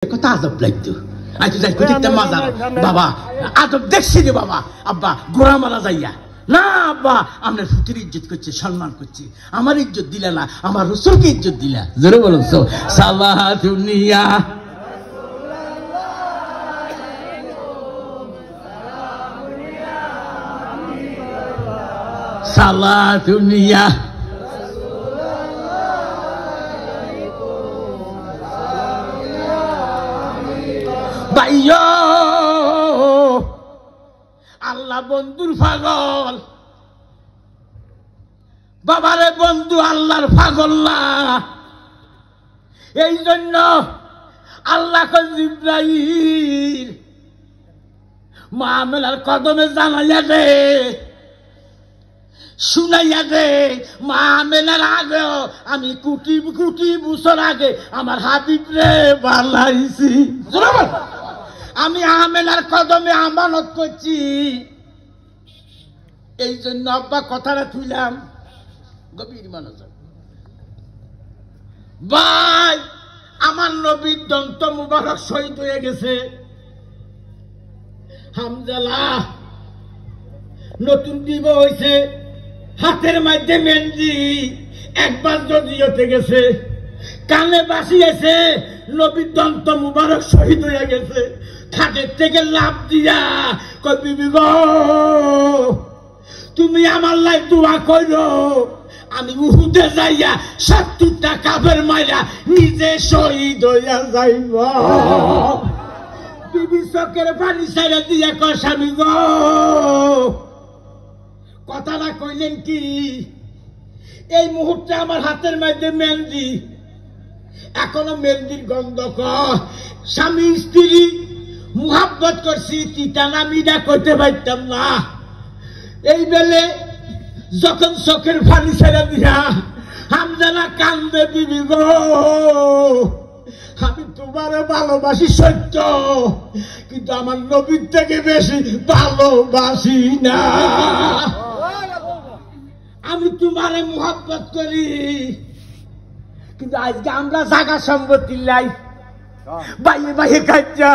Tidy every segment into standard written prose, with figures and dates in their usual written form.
কথা আজব লাগতো আজ যাই কইতে মাজার বাবা আজব দেখছি রে বাবা আব্বা গোড়া মারা যাইয়া না আব্বা আমরা ফুটির ইজ্জত করছে সম্মান করছি আমার ইজ্জত দিলা না আমার রাসূলকে ইজ্জত দিলা জোরে বলুন সালাতুনিয়া সালাতুনিয়া ভাইয়া আল্লাহ বন্ধুর পাগল বাবারে বন্ধু আল্লাহর পাগল না এই জন্য আল্লাহ জিবরাইল মা আমেনার কদমে জানাইয়া দে শুনাইয়া দে মা আমেনার আগে আমি কোটি কোটি বছর আগে আমার হাবিব রে বানাইছি আমি আমেনার কদমে আমানত করছি এই জন্য আব্বা কথাটা তুইলাম গভীর মনোযোগ ভাই আমার নবীর দন্ত মুবারক শহীদ হয়ে গেছে হামজালা নতুন দিব হয়েছে হাতের মধ্যে মেহেন্দি একবার যদি হতে গেছে কানে বাসিয়েছে নবীর দন্ত মুবারক শহীদ হয়ে গেছে খাটের থেকে লাভ দিয়া কই বিবি গো তুমি আমার লাই দোয়া করো আমি উহুদে যাইয়া 70টা কাফের মাইরা নিজে শহীদ হইয়া যাইব বিবি চোখের পানি ছাইরা দিয়া কয় স্বামী গো কথাটা কইলেন কি এই মুহূর্তে আমার হাতের মধ্যে মেহেন্দি এখনো মেহেন্দির গন্ধ স্বামী স্ত্রী মুহাব্বত করছি তিতানা মিডা করতে পারতাম না এই বেলে যখন চোখের পানি ছেড়ে দিয়া হামজানা কান্দে বিবি গো আমি তোমারে ভালোবাসি সত্য কিন্তু আমার নবীর থেকে বেশি ভালোবাসি না আমি তোমারে মুহাব্বত করি কিন্তু আজকে আমরা জায়গা সম্পত্তি লাই বাইয়ে বাইয়ে কাজা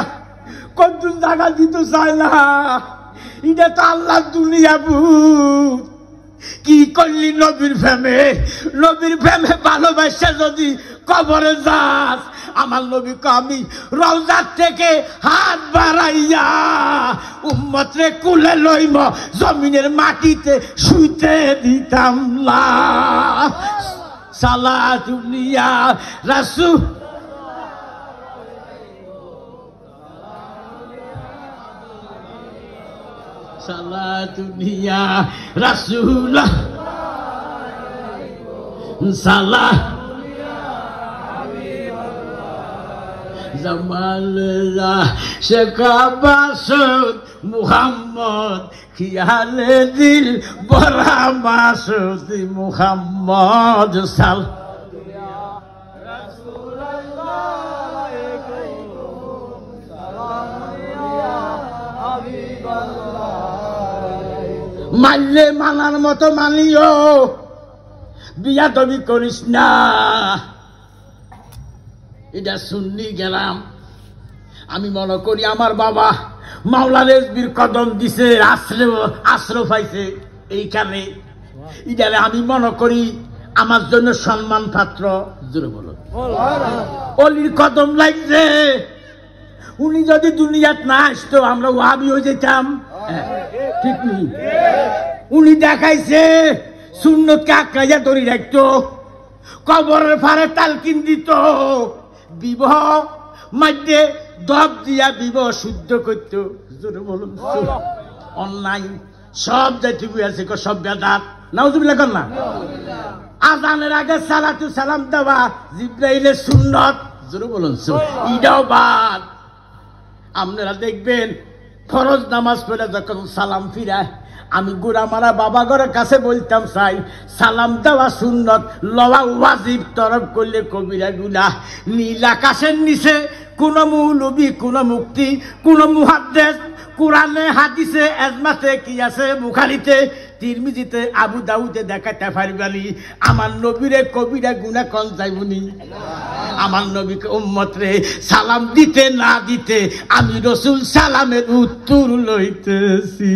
কত জায়গা দিতে চায় না এটা তো আল্লাহ দুনিয়া বুঝ কি করলি নবীর প্রেমে ভালোবাসা যদি কবরে যাস আমার নবীকে আমি রওজার থেকে হাত বাড়াইয়া উম্মতরে কুলে লইম জমিনের মাটিতে শুইতে দিতাম না সালাতুনিয়া রাসূল সালাতুনিয়া রাসূল সালাহ জামালরা শেখাবাসুদ মুহাম্মদ খিয়ালে দিল বড়া মাসুদ মুহাম্মদ সাল মানলে মানার মতো মানিও বিয়া তবি করিস না এটা শুননি গেলাম আমি মনে করি আমার বাবা মাওলা রেজবির কদম দিছে আশ্রয় পাইছে এইখানে এটারে আমি মনে করি আমার জন্য সম্মান পাত্র জোরে বলো অলির কদম লাগছে উনি যদি দুনিয়াত না আসতো আমরা ওয়াহাবি হয়ে যেতাম ঠিক নেই উনি দেখাইছে সুন্নতকে আঁকড়াইয়া ধরে রাখতো কবরের ফারে তালকিন দিত বিবাহ মধ্যে দব দিয়া বিবাহ শুদ্ধ করত জোরে বলুন অনলাইন সব জাতি আছে সব বেদাত নাউজুবিল্লাহ কর না আজানের আগে সালাতু সালাম দেওয়া জিবরাইলের সুন্নত জোরে বলুন ইটাও বাদ আপনারা দেখবেন ফরজ নামাজ পড়ে যখন সালাম ফিরায় আমি গুড়া মারা বাবা ঘরের কাছে বলতাম চাই সালাম দেওয়া সুন্নত লওয়া ওয়াজিব তরফ করলে কবিরা গুনাহ নীল আকাশের নিচে কোন মৌলবী কোন মুক্তি কোন মুহাদ্দিস কোরআনে হাদিসে এজমাতে কি আছে বুখারীতে তিরমিজিতে আবু দাউদে দেখাতে পারবানি আমার নবীরে কবিরা গুনাহ কোন যাইবনি আমার নবীকে উম্মত রে সালাম দিতে না দিতে আমি রাসূল সালামের উত্তর লইতেছি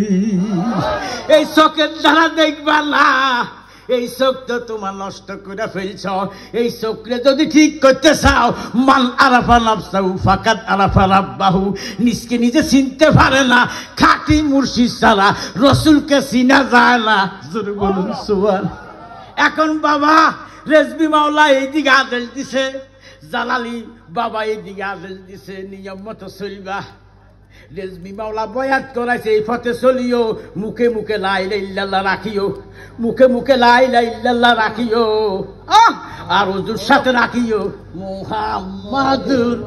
এই চোখের দ্বারা দেখবা না এই চোখ তো তোমার নষ্ট করে ফেলছ এই চোখরে যদি ঠিক করতে চাও মান আরাফা নাফসাহু ফাকাদ আরাফা রাব্বাহু নিজকে নিজে চিনতে পারে না খাঁটি মুর্শিদ ছাড়া রাসূলকে চিনা যায় না জোরে বলুন সুবহান এখন বাবা রেজবি মাওলা এইদিকে আদেশ দিছে জালালি বাবা এইদিকে আদেশ দিছে নিয়ম মতো চলবা রেজবি মাওলা বয়াত করাইছে এই পথে চলিও মুখে মুখে লা ইলাহা ইল্লাল্লাহ রাখিও মুখে মুখে লা ইলাহা ইল্লাল্লাহ রাখিও আর হুজুর সাথে রাখিও মুহাম্মাদুর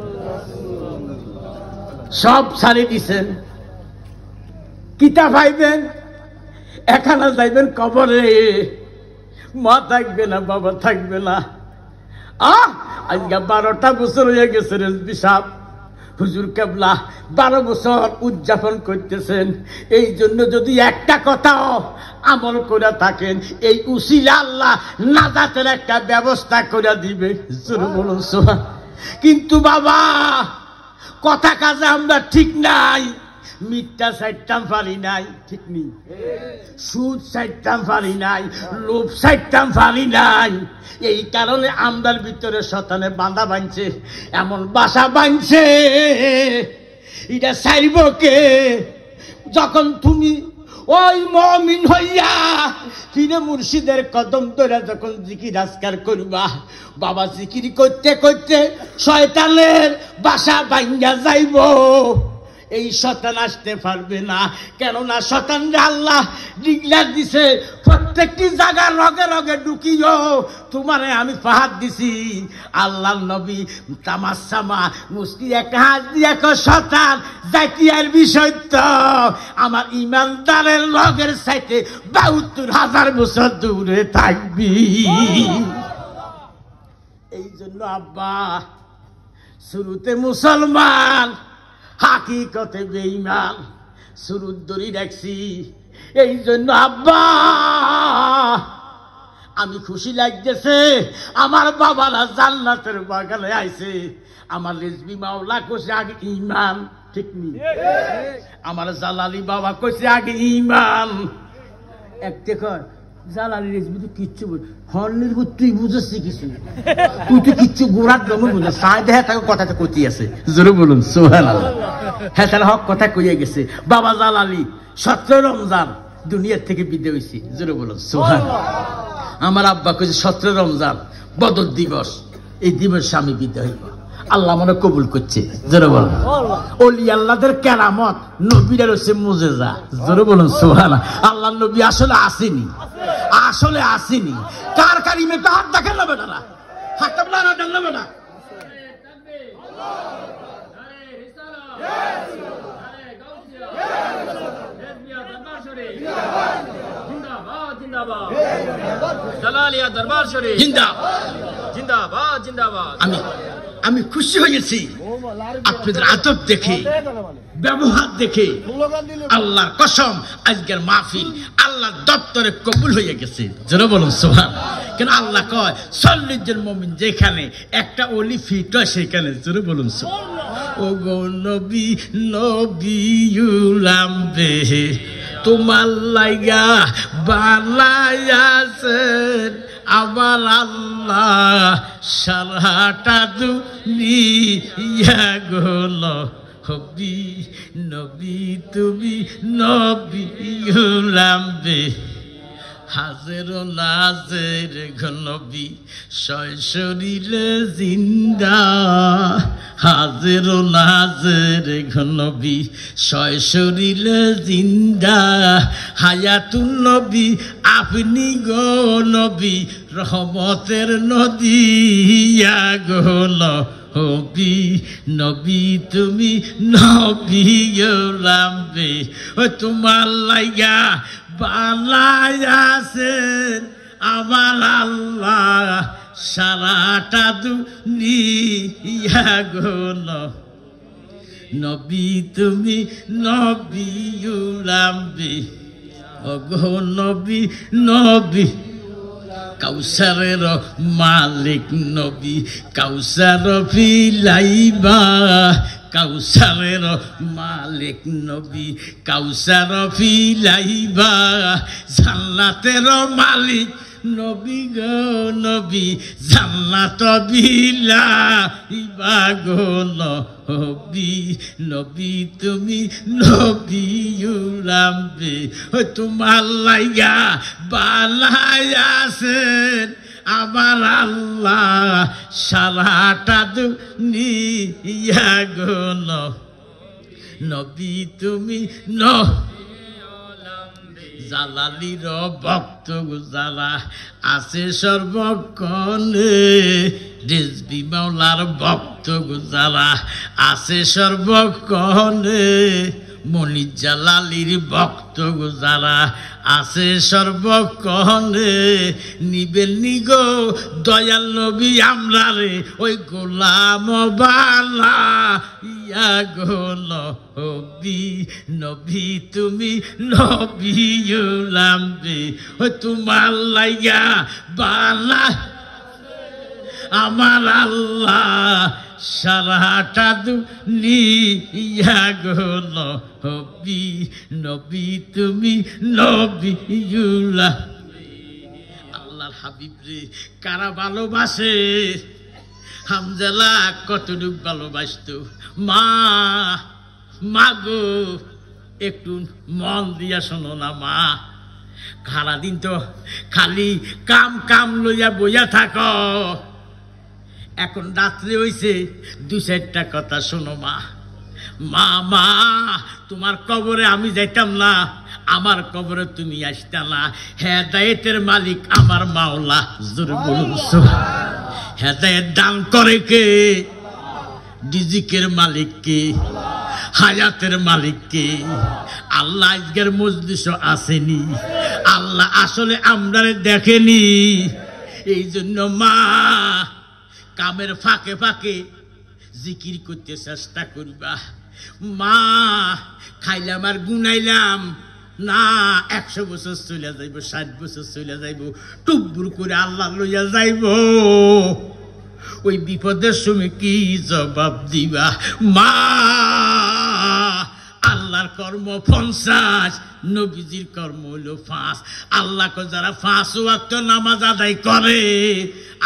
সব ছাড়ি দিছেন কিতা পাইবেন এখানে যাইবেন কবরে মা থাকবে না বাবা থাকবে না আজকে 12টা বছর হয়ে গেছে রেজবি সাহেব হুজুর কেবলা 12 বছর উদযাপন করতেছেন এই জন্য যদি একটা কথা আমল করে থাকেন এই উসিলা আল্লাহ নাজাতের একটা ব্যবস্থা করে দিবে জোরে বলুন সুবহান কিন্তু বাবা কথা কাজে আমরা ঠিক নাই মিথ্যা সাইটটাম পারি নাই ঠিক নেই সুদ সাইটটাম পারি নাই লোভ সাইটটাম পারি নাই এই কারণে আমরার ভিতরে শয়তানে বাঁধা বাঁধছে এমন বাসা বাঁধছে এটা ছাড়ব কে যখন তুমি ওই মুমিন হইয়া ফিরে মুর্শিদের কদম ধরে যখন জিকির আজকার করবা বাবা জিকির করতে করতে শয়তানের বাসা ভাঙ্গা যাইব এই শয়তান আসতে পারবে না কেননা শয়তানকে আল্লাহ ডিগলার দিছে প্রত্যেকটি জায়গা রগে রগে ঢুকিও তোমারে আমি ফাহাদ দিছি আল্লাহর নবী তামাশামা মুস্কি একটা হাত দিয়ে শয়তান জাতিয়ার বিষয় তো আমার ইমানদারের লগের সাইতে ৭২,০০০ বছর দূরে থাকবি এই জন্য আব্বা শুরুতে মুসলমান হাকিকতে বেঈমান শুরুর দড়ি রাখছি এই জন্য আব্বা আমি খুশি লাগতেছে আমার বাবারা জান্নাতের বাগানে আইছে আমার রেজবি মাওলা কইছে আগে ঈমান ঠিক নি আমার জালালি বাবা কইছে আগে ঈমান একতে কর জালালি রেজবি তো কিচ্ছু হর্নের তুই বুঝছিস কিছু তুই তো কিচ্ছু গোড়ার দমে বুঝা সাই দেহে তাকে কথাটা কইতে আছে জোরে বলুন সুবহানাল্লাহ হ্যাঁ তাহলে হক কথা কইয়া গেছে বাবা জালালি 17 রমজান দুনিয়ার থেকে বিদায় হইছে জোরে বলুন সুবহানাল্লাহ আমার আব্বা কইছে 17 রমজান বদর দিবস এই দিবসে আমি বিদায় হইব আল্লাহ মনে কবুল করছে জোরে বলুন ওলি আল্লাহদের কেরামত নবীদের হচ্ছে মুজিজা জোরে বলুন সুবহানাল্লাহ আল্লাহর নবী আসলে আসেনি কার কারিমে তো হাত দেখেন না বেটারা হাতটা বলা না ডাল না জালালিয়া দরবার শরীফ জিন্দাবাদ জিন্দাবাদ আমি খুশি হয়েছি আপনাদের আদব দেখে ব্যবহার দেখে আল্লাহর কসম আজকের মাহফিল আল্লাহর দপ্তরে কবুল হয়ে গেছে জোরে বলুন সুবহানাল্লাহ কেন আল্লাহ কয় 40 জন মুমিন যেখানে একটা ওলি ফিট হয় সেখানে জোরে বলুন সুবহানাল্লাহ ও গো নবী নবীউলাম বে তোমার লাইগা বানায়াছেন আমার আল্লাহ সারাটা দুনিয়া গোল হবি নবী তুমি নবী উলামবে হাজের নাজের ঘনবী শরীরে জিন্দা হাজের নাজের ঘনবী শরীরে জিন্দা হায়াতুন নবী আপনি গো নবী রহমতের নদী গোল হবি নবী তুমি নবী গোলামবে ও তোমার লাইগা বানায়াছেন আমার আল্লাহ সারাটা দুনিয়া গোল নবী তুমি নবী গোলামবে ওগো নবী নবী কাউসারের মালিক নবী কাউসার পিলাইবা কাউসারের মালিক নবী কাউসার পিলাইবা জান্নাতের মালিক নবী গো নবী জান্নাত বিলাইবা গো নবী নবী তুমি নবী উলামবে তোমার লাইগা বানাইয়াছেন আমার আল্লাহ সারাটা দুনিয়া গো নবী তুমি জালালির ভক্ত যারা আছে সর্বক্ষণে রিজভী মাওলার ভক্ত যারা আছে সর্বক্ষণে মনির জালালির ভক্ত যারা আছে সর্বক্ষণে নিবেন নিগো দয়াল নবী আমরা রে ওই গোলাম বালা ইয়া গো নবী নবী তুমি নবী উলামবে ও তোমার লাইগা বালা আমার আল্লাহ সারাটা দুনিয়া গো নবী নবী তুমি নবী আল্লাহর হাবিব রে কারা ভালোবাসে হামজালা কতটুক ভালোবাসতো মা গো একটু মন দিয়া শোনো না মা সারাদিন তো খালি কাম কাম লইয়া বইয়া থাকো এখন রাত্রে হইছে দু চারটা কথা শোনো মা মা মা তোমার কবরে আমি যাইতাম না আমার কবরে তুমি আসতা না হেদায়েতের মালিক আমার মাওলা জোরে বলুন হেদায়েত দান করে কে রিজিকের মালিক কে হায়াতের মালিক কে আল্লাহ আজকের মজলিসও আসেনি আল্লাহ আসলে আমরা দেখেনি এই জন্য মা কামের ফাঁকে ফাঁকে জিকির করতে চেষ্টা করবা মা খাইলাম আর গুনাইলাম না 100 বছর চলে যাইব 60 বছর চলে যাইব টুব্বুর করে আল্লাহ লইয়া যাইব ওই বিপদের সময় কি জবাব দিবা মা আল্লাহর কর্ম 50 নবীজির কর্ম হলো 5 আল্লাহকে যারা 5 ওয়াক্ত নামাজ আদায় করে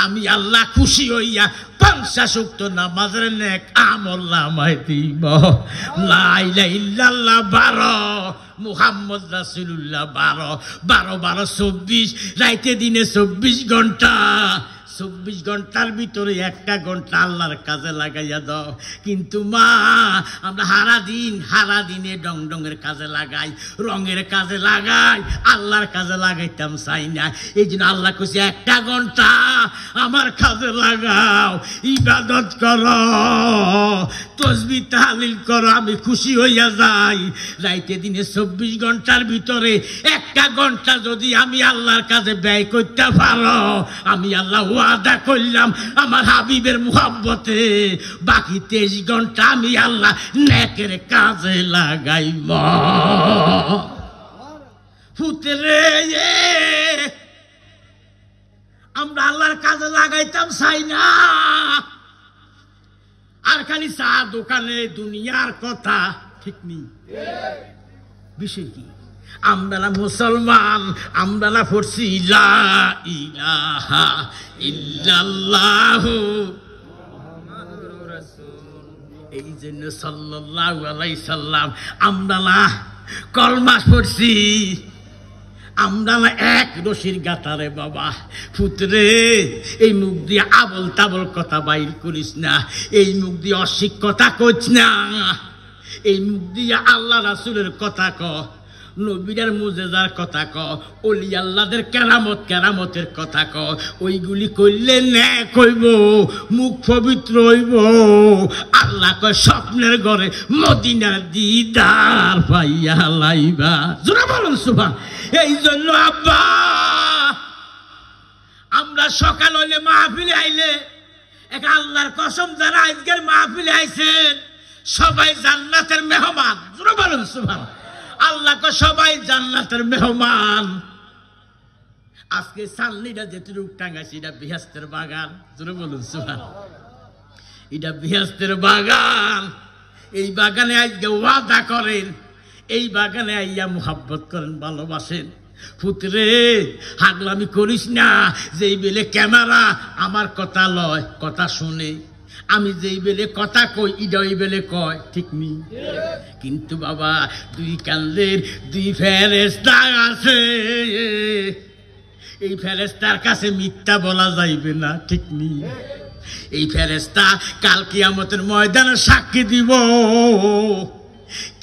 আমি আল্লাহ খুশি হইয়া 50 ওয়াক্ত নামাজের নেক আমল নামায় দিব লা ইলাহা ইল্লাল্লাহ 12 মুহাম্মদ রাসূলুল্লাহ 12 24 রাইতে দিনে 24 ঘন্টা 24 ঘন্টার ভিতরে 1টা ঘন্টা আল্লাহর কাজে লাগাইয়া দাও কিন্তু মা আমরা হারা দিনে ডং ডংয়ের কাজে লাগাই রঙের কাজে লাগাই আল্লাহর কাজে লাগাইতাম চাই না এই জন্য আল্লাহ কইছে 1টা ঘন্টা আমার কাজে লাগাও ইবাদত করো তাসবিহ তাহলিল করো আমি খুশি হইয়া যাই রাইতে দিনে 24 ঘন্টার ভিতরে 1টা ঘন্টা যদি আমি আল্লাহর কাজে ব্যয় করতে পারো আমি আল্লাহ ওয়াদা করলাম আমার হাবিবের মুহাব্বতে বাকি 23 ঘন্টা আমি আল্লাহ নেকের কাজে লাগাইব ফুতরে আমরা আল্লাহর কাজে লাগাইতাম চাই না আর খালি চা দোকানে দুনিয়ার কথা ঠিক নেই বিষয় কি আমরা মুসলমান আমরা পড়ছি লা ইলাহা ইল্লাল্লাহু মুহাম্মাদুর রাসূল এই জন্য সাল্লাল্লাহু আলাইহি সাল্লাম আমরা কলমা পড়ছি আমরা এক রশির গাতারে বাবা পুত্রে এই মুখ দিয়ে আবল তাবল কথা বাইর করিস না এই মুখ দিয়ে অশিক কথা কইছ না এই মুখ দিয়ে আল্লাহ রাসূলের কথা ক নবীর মুজিজার কথা ক ওলি আল্লাহদের কেরামতের কথা ক ওইগুলি কইলে না কইব মুখ পবিত্র হইব আল্লাহ কয় স্বপ্নের ঘরে মদিনার দিদার পাইয়া লাইবা জোরে বলুন সুবহান এই জন্য আব্বা আমরা সকাল হইলে মাহফিলে আইলে এক আল্লাহর কসম যারা আজকের মাহফিলে আইছেন সবাই জান্নাতের মেহমান জোরে বলুন সুবহান আল্লাহ কো সবাই জান্নাতের মেহমান। আজকে সাল্লিটা যেটুকু টাঙ্গাইছি এটা বেহেশতের বাগান। জোরে বলুন সুবহানাল্লাহ। এটা বেহেশতের বাগান। এই বাগানে আজকে ওয়াদা করেন, এই বাগানে আইয়া মুহাব্বত করেন, ভালোবাসেন। পুত্রে হাগলামি করিস না, যেই বেলে ক্যামেরা আমার কথা লয়, কথা শুনে। আমি যেই বেলে কথা কই ইডা ওই বেলে কয়, ঠিক নি? কিন্তু বাবা দুই কান্দের দুই ফেরেশতা আছে, এই ফেরেশতার কাছে মিথ্যা বলা যাইবে না, ঠিক নি? এই ফেরেশতা কাল কিয়ামতের ময়দানে সাক্ষী দিব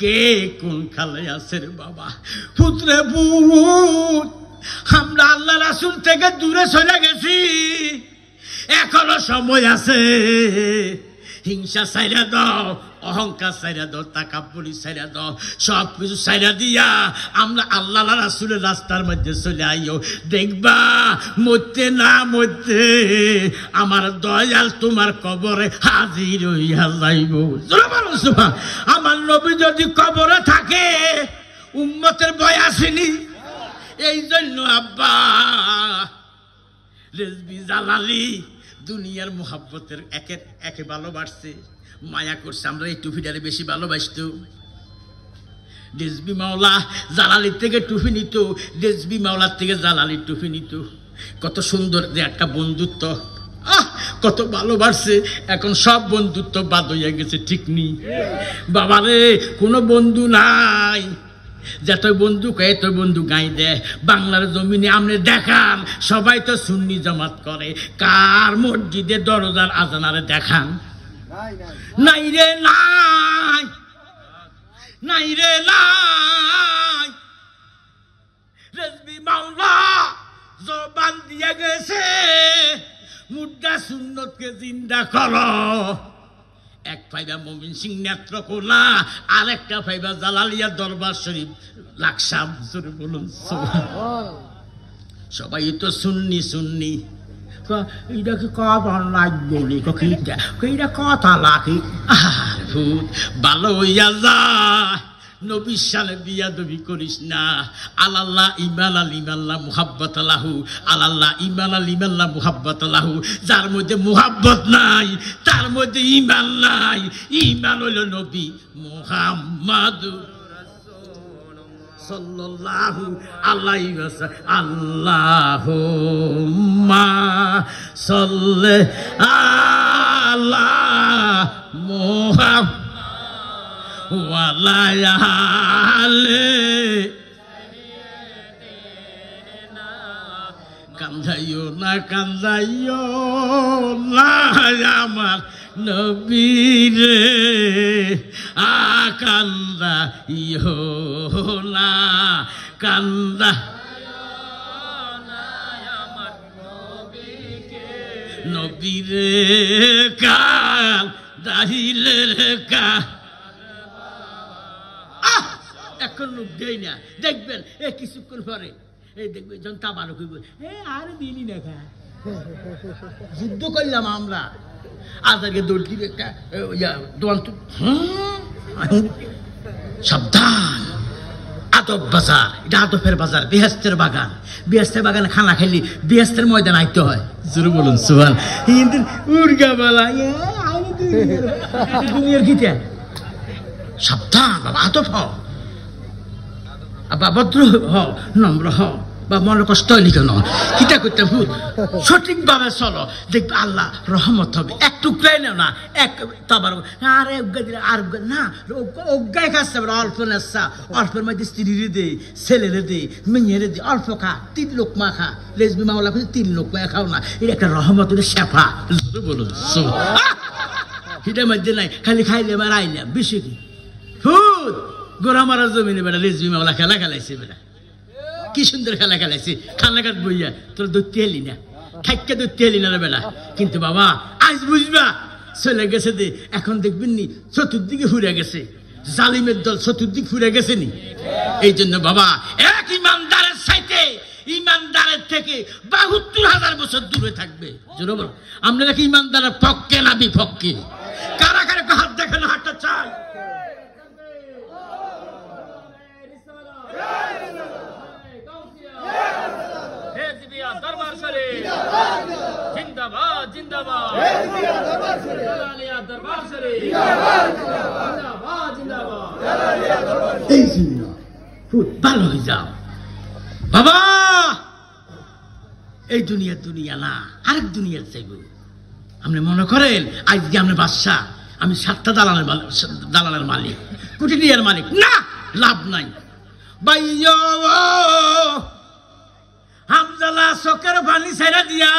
কে কোন খালে আছে রে বাবা। পুত্রে পুত, আমরা আল্লাহ রাসূল থেকে দূরে চলে গেছি, এখনো সময় আছে। হিংসা ছাইরা দাও, অহংকার ছাইরা দাও, তাকাব্বুরি ছাইরা দাও, সব কিছু ছাইরা দিয়া আমরা আল্লাহ রাসূলের রাস্তার মধ্যে চলে আইও। দেখবা মরতে না মরতে আমার দয়াল তোমার কবরে হাজির হইয়া যাইব। আমার নবী যদি কবরে থাকে উম্মতের ভয় আসেনি। এই জন্য আব্বা রেজবি জালালি দুনিয়ার মুহাব্বতের একে ভালোবাসছে, মায়া করছে। আমরা এই টুপিটারে বেশি ভালোবাসত। রেজবি মাওলা জালালির থেকে টুপি নিত, রেজবি মাওলার থেকে জালালির টুপি নিত। কত সুন্দর যে একটা বন্ধুত্ব, কত ভালোবাসছে। এখন সব বন্ধুত্ব বাদ হইয়া গেছে, ঠিক নি? বাবারে কোনো বন্ধু নাই। যত বন্ধু কয়ে তো বন্ধু গাই দেয়। বাংলার জমিনে আপনি দেখান, সবাই তো সুন্নি জামাত করে, কার মসজিদে দরজার আজানারে দেখান? নাই রে নাই, নাই রে নাই। রেজবি মাওলা জবান দিয়া গেছে, মুর্দা সুন্নতকে জিন্দা করো। এক ফাইবা মমিন সিং নেত্রকোনা, আর একটা ফাইবা জালালিয়া দরবার শরীফ লাকসাম। জোরে বলুন সবাই তো সুন্নি সুন্নি। এটা কি কথা লাগবে, এটা কথা লাগে। ভূত ভালো হইয়া যা, নবীর সালে বিয়াদবি করিস না। আল্লাহ ইমান আল ইমাল্লাহ মুহাব্বত লাহু, আল্লাহ ইমান আল ইমাল্লাহ মুহাব্বত লাহু। যার মধ্যে মুহাব্বত নাই তার মধ্যে ইমান নাই। ইমান হইল নবী মুহাম্মাদুর সাল্লাল্লাহু আলাইহি ওয়াসাল্লাম। আল্লাহুম্মা সাল্লি আলা মুহাম্মাদ ওয়ালায়ালে। কান্দাইও না, কান্দাইও না আমার নবীরে, কান্দাইও না, কান্দা নবীরে, কান্দাইলে কা। এখন লোক দেয় না, দেখবেন এ কিছুক্ষণ পরে এই দেখবেন যখন তাবারো কইব, আর দিলি না খা। যুদ্ধ করলাম আমরা, আজকে দৌড় দিবে একটা দোয়ান। সাবধান, আদব বাজার, এটা আদবের বাজার, বেহেশতের বাগান। বেহেশতের বাগানে খানা খেলি বেহেশতের ময়দান আইতে হয়। জোরে বলুন সুবহান। কিন্তু উর্গা বালা দুনিয়ার গীতা। সাবধান বাবা, আদব হ বা ভদ্র হ, নম্র হ, বা মনে কষ্ট হইলি কেন, কিতা করতে ভূত সঠিকভাবে চলো, দেখবে আল্লাহ রহমত হবে। এক টুকরাই নেও না, এক তাবার আরে অজ্ঞা দিলে আর না, অজ্ঞায় খাচ্ছে অল্প নেশা, অল্পের মধ্যে স্ত্রীরে দে, ছেলেরে দে, মেয়েরে দে, অল্প খা, 3 লোকমা খা। রেজবি মাওলা 3 লোকমা খাও না, এটা একটা রহমত, শেফা। বলুন সেটার মধ্যে নাই, খালি খাইলে আর আইলাম বেশি কি ভূত। গোড়া মারা জমিনে বেড়া রেজবি মাওলা খেলা খেলাইছে বেড়া, কি সুন্দর খেলা খেলাইছে। খানাঘাট বইয়া তোর ধরতে এলি না, থাইকা ধরতে এলি না রে বেড়া। কিন্তু বাবা আজ বুঝবা চলে গেছে দে, এখন দেখবেন নি চতুর্দিকে ফুরে গেছে, জালিমের দল চতুর্দিক ফুরে গেছে নি। এই জন্য বাবা এক ইমানদারের সাইতে ইমানদারের থেকে ৭২,০০০ বছর দূরে থাকবে। জোরে বল, আমরা নাকি ইমানদারের পক্ষে না বিপক্ষে? কারা কারা হাত দেখানো, হাতটা চাই। শরীফ জিন্দাবাদ জিন্দাবাদ। এই জন্য খুব ভালো হয়ে যাও বাবা। এই দুনিয়া না, আরেক দুনিয়ার চাইব। আপনি মনে করেন আজকে আপনি বাদশা, আমি 7টা দালালের মালিক, কোটি টাকার মালিক না, লাভ নাই। বাইয়ো হামজালা চোখের পানি ছেড়ে দিয়া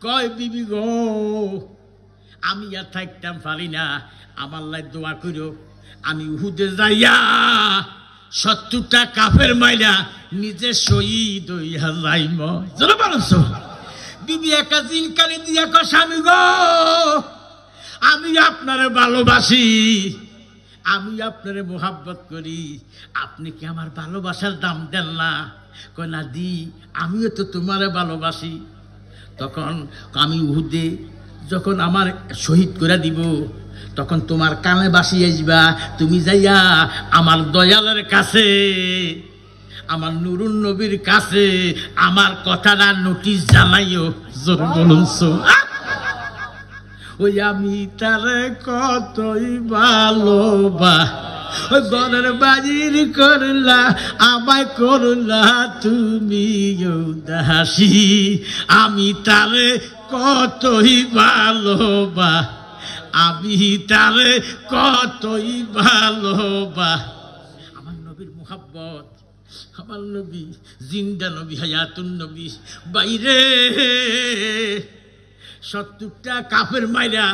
কয় বিবি গো, আমি আর থাকতাম পারি না, আমার লাই দোয়া করো, আমি উহুদে যাইয়া 70টা কাফের মাইরা নিজে শহীদ হইয়া যাইম। চলো পারছ বিবি একা জিনকানি দিয়া কয় স্বামী গো, আমি আপনারে ভালোবাসি, আমি আপনারে মোহাব্বত করি, আপনি কি আমার ভালোবাসার দাম দেন না? কয় না দি, আমিও তো তোমারে ভালোবাসি। তখন আমি উহুদে যখন আমার শহীদ করে দিব, তখন তোমার কানে বাসিয়ে যাবা, তুমি যাইয়া আমার দয়ালের কাছে, আমার নুরুন নবীর কাছে আমার কথাটা নোটিশ জানাইও। জোর বলুন ওই আমি তারে কতই ওই ঘরের বাজির করলা, আমায় করলা তুমি দাসী, আমি তারে কতই আমি তারে কতই আমার নবীর মুহাব্বত, আমার নবী জিন্দা নবী, হায়াতুন নবী। বাইরে 70টা কাফের মাইরা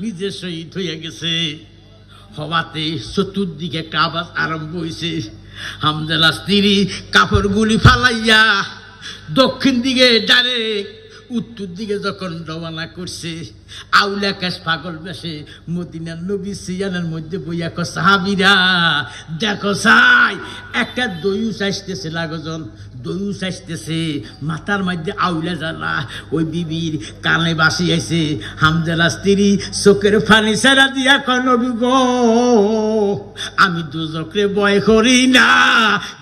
নিজে শহীদ হইয়া গেছে। হওয়াতে চতুর্দিকে একটা আওয়াজ আরম্ভ হয়েছে। হামজালা স্ত্রী কাপড় গুলি ফালাইয়া দক্ষিণ দিকে ডাইরেক্ট উত্তর দিকে যখন রওনা করছে, আউলা কাশ পাগল বেশে মদিনার নবী সিয়ানের মধ্যে বইয়া কয় সাহাবীরা দেখো চাই, একটা দয়ুস আসতেছে, লাগজন দয়ুস আসতেছে, মাথার মধ্যে আউলা জ্বালা। ওই বিবির কানে বাসি আইছে। হামজালা স্ত্রী চোখের পানি ছেড়া দিয়া কয় নবী গো, আমি দুজকরে ভয় করি না,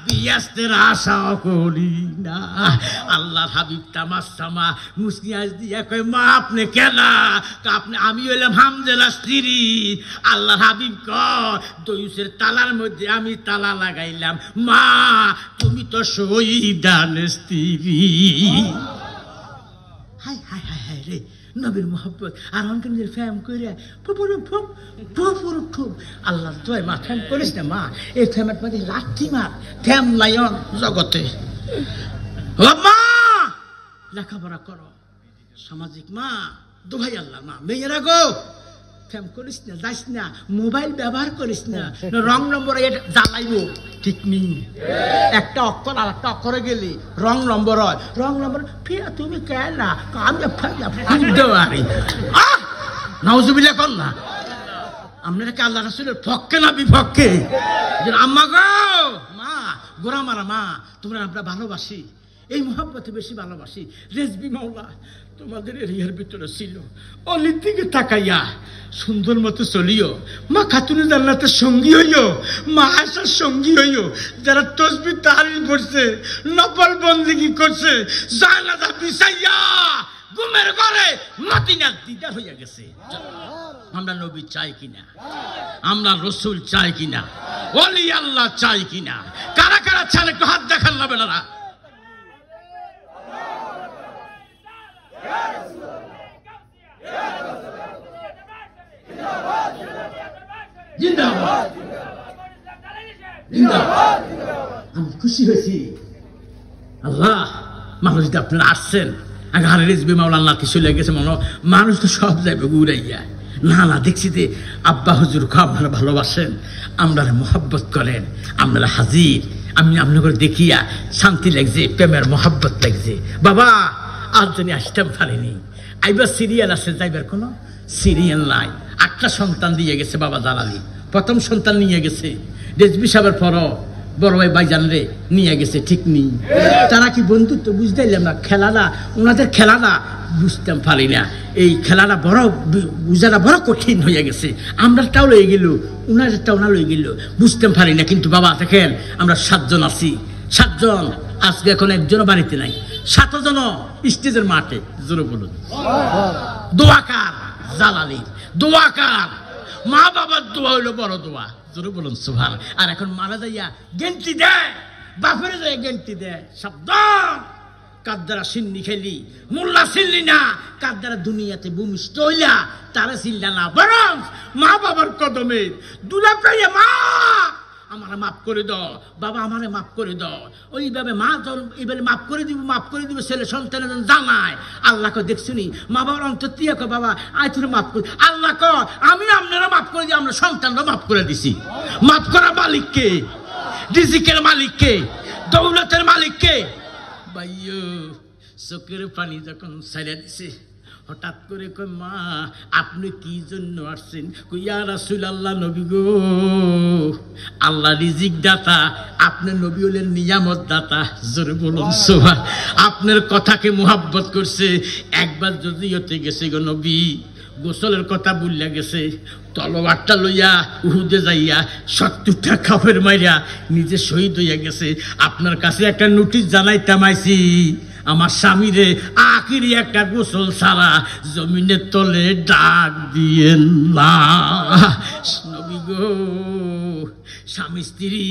বিয়াস্তের আশাও করি না। আল্লাহর হাবিব তামাশামা মুসকিয়াজ দিয়া কয় মা আপনি কেনা? আপনি আমি হইলাম হামজালা স্ত্রী। আল্লাহর হাবিব কয় দয়ুসের তালার মধ্যে আমি তালা লাগাইলাম, মা তুমি তো শহীদান স্ত্রী। হাই হাই হাই হাই রে নবীর মোহাব্বত। আর অনকে নিজের ফ্যাম করে আল্লাহ তোয় মা ফ্যাম করিস না মা, এই ফ্যামের মধ্যে লাঠি মার, ফ্যাম লাইন জগতে। ও মা লেখাপড়া করো, সামাজিক মা, দোহাই আল্লাহ মা, মেয়েরা গো ফ্যাম করিস না, যাইস না, মোবাইল ব্যবহার করিস না, রং নম্বরে জ্বালাইব ঠিক নেই। একটা অক্ষর আর একটা অক্ষরে গেলে রং নম্বর হয়, রং নম্বর ফিরে তুমি কে না আমি নাউজুবিল্লাহ কর না। আপনারা কি আল্লাহ রাসূলের পক্ষে না বিপক্ষে? আম্মা গো মা, গোরা মারা মা, তোমরা আমরা ভালোবাসি, এই মোহাব্বতে বেশি ভালোবাসি। রেজবি মাওলা তোমাদের এরিয়ার ভিতরে ছিল, অলির দিকে তাকাইয়া সুন্দর মতো চলিও। মা খাতুনে জান্নাতের সঙ্গী হইও, মা আয়েশার সঙ্গী হইও, যারা তসবিহ তাহলিল পড়ছে, নফল বন্দেগী করছে, জানাজা বিছাইয়া ঘুমের ঘরে মদিনার দিদার হইয়া গেছে। আমরা নবী চাই কিনা? আমরা রসুল চাই কিনা? ওলি আল্লাহ চাই কিনা? কারা কারা চান একটু হাত দেখান না বেলারা। জিন্দাবাদ জিন্দাবাদ। আমি খুশি হয়েছি আল্লাহ, মানুষ যদি আপনারা আসছেন আগে রেজবি মাওলার নাতি চলে গেছে, মনে মানুষ তো সব যাইবে ঘুরাইয়া। না না দেখছি যে আব্বা হুজুর খুব আপনারা ভালোবাসেন, আমরা মোহাব্বত করেন, আমরা হাজির। আমি আপনাকে দেখিয়া শান্তি লাগছে, প্রেমের মোহাব্বত লাগছে। বাবা আজ জন্য আসতেম পারিনি, আইবার সিরিয়াল আছে, যাইবার কোনো সিরিয়াল নাই। 8টা সন্তান দিয়ে গেছে বাবা জালালি, প্রথম সন্তান নিয়ে গেছে। রেজবি সাহেবের পরও বড় ভাই ভাইজান রে নিয়ে গেছে, ঠিক নেই। তারা কি বন্ধুত্ব বুঝতে দিলাম না, খেলাটা ওনাদের খেলাটা বুঝতাম পারি না। এই খেলাটা বড় বুঝাটা বড় কঠিন হয়ে গেছে। আমরাটাও লয়ে গেল, ওনাদেরটা ওনা লয়ে গেল, বুঝতাম পারি না। কিন্তু বাবা দেখেন আমরা 7 জন আছি, 7 জন আজকে এখন একজনও বাড়িতে নাই, 7 জন স্টেজের মাঠে। জোরে বলুন দোয়াকার জালালি, দোয়াকার মা বাবার দোয়া হইলো বড় দোয়া, জোরে বলুন সুবহান। আর এখন মারা যাইয়া গেন্টি দেয়, বাপের যায় গেন্টি দেয়, সাবধান কার দ্বারা সিন্নি খেলি, মোল্লা চিনলি না, কার দ্বারা দুনিয়াতে ভূমিষ্ঠ হইলা তারা চিনলা না, বরং মা বাবার কদমে দুলা পাইয়া মা আমারে মাফ করে দাও, বাবা আমারে মাফ করে দাও, ওইভাবে মা এইভাবে মাফ করে দিব ছেলে সন্তানের জানায়। আল্লাহ কো দেখছুনি মা বাবার অন্তর তিয়া কো বাবা আয় তোর মাফ করি, আল্লাহ কো আমি আপনারা মাফ করে দিই, আমরা সন্তানরা মাফ করে দিছি। মাফ করা মালিককে, রিজিকের মালিককে, দৌলতের মালিককে। ভাইয়ো চোখের পানি যখন ছাইড়া দিছে, হঠাৎ করে কই মা আপনি কি জন্য আসছেন? কই ইয়া রাসূলুল্লাহ, নবী গো, আল্লাহ রিজিক দাতা, আপনি নবী হলেন নিয়ামত দাতা, জোরে বলুন সুবহান। আপনার কথাকে মুহাব্বত করছে, একবার যদি হতে গেছে গো নবী, গোসলের কথা ভুলিয়া গেছে, তলোয়ারটা লইয়া উহুদে যাইয়া 70টা কাফের মাইরা নিজে শহীদ হইয়া গেছে। আপনার কাছে একটা নোটিশ জানাইতাম আইছি, আমার স্বামীরে আখিরি একটা গোসল ছাড়া জমিনের তলে ডাক দিয়েন না। নবী গো, স্বামী স্ত্রী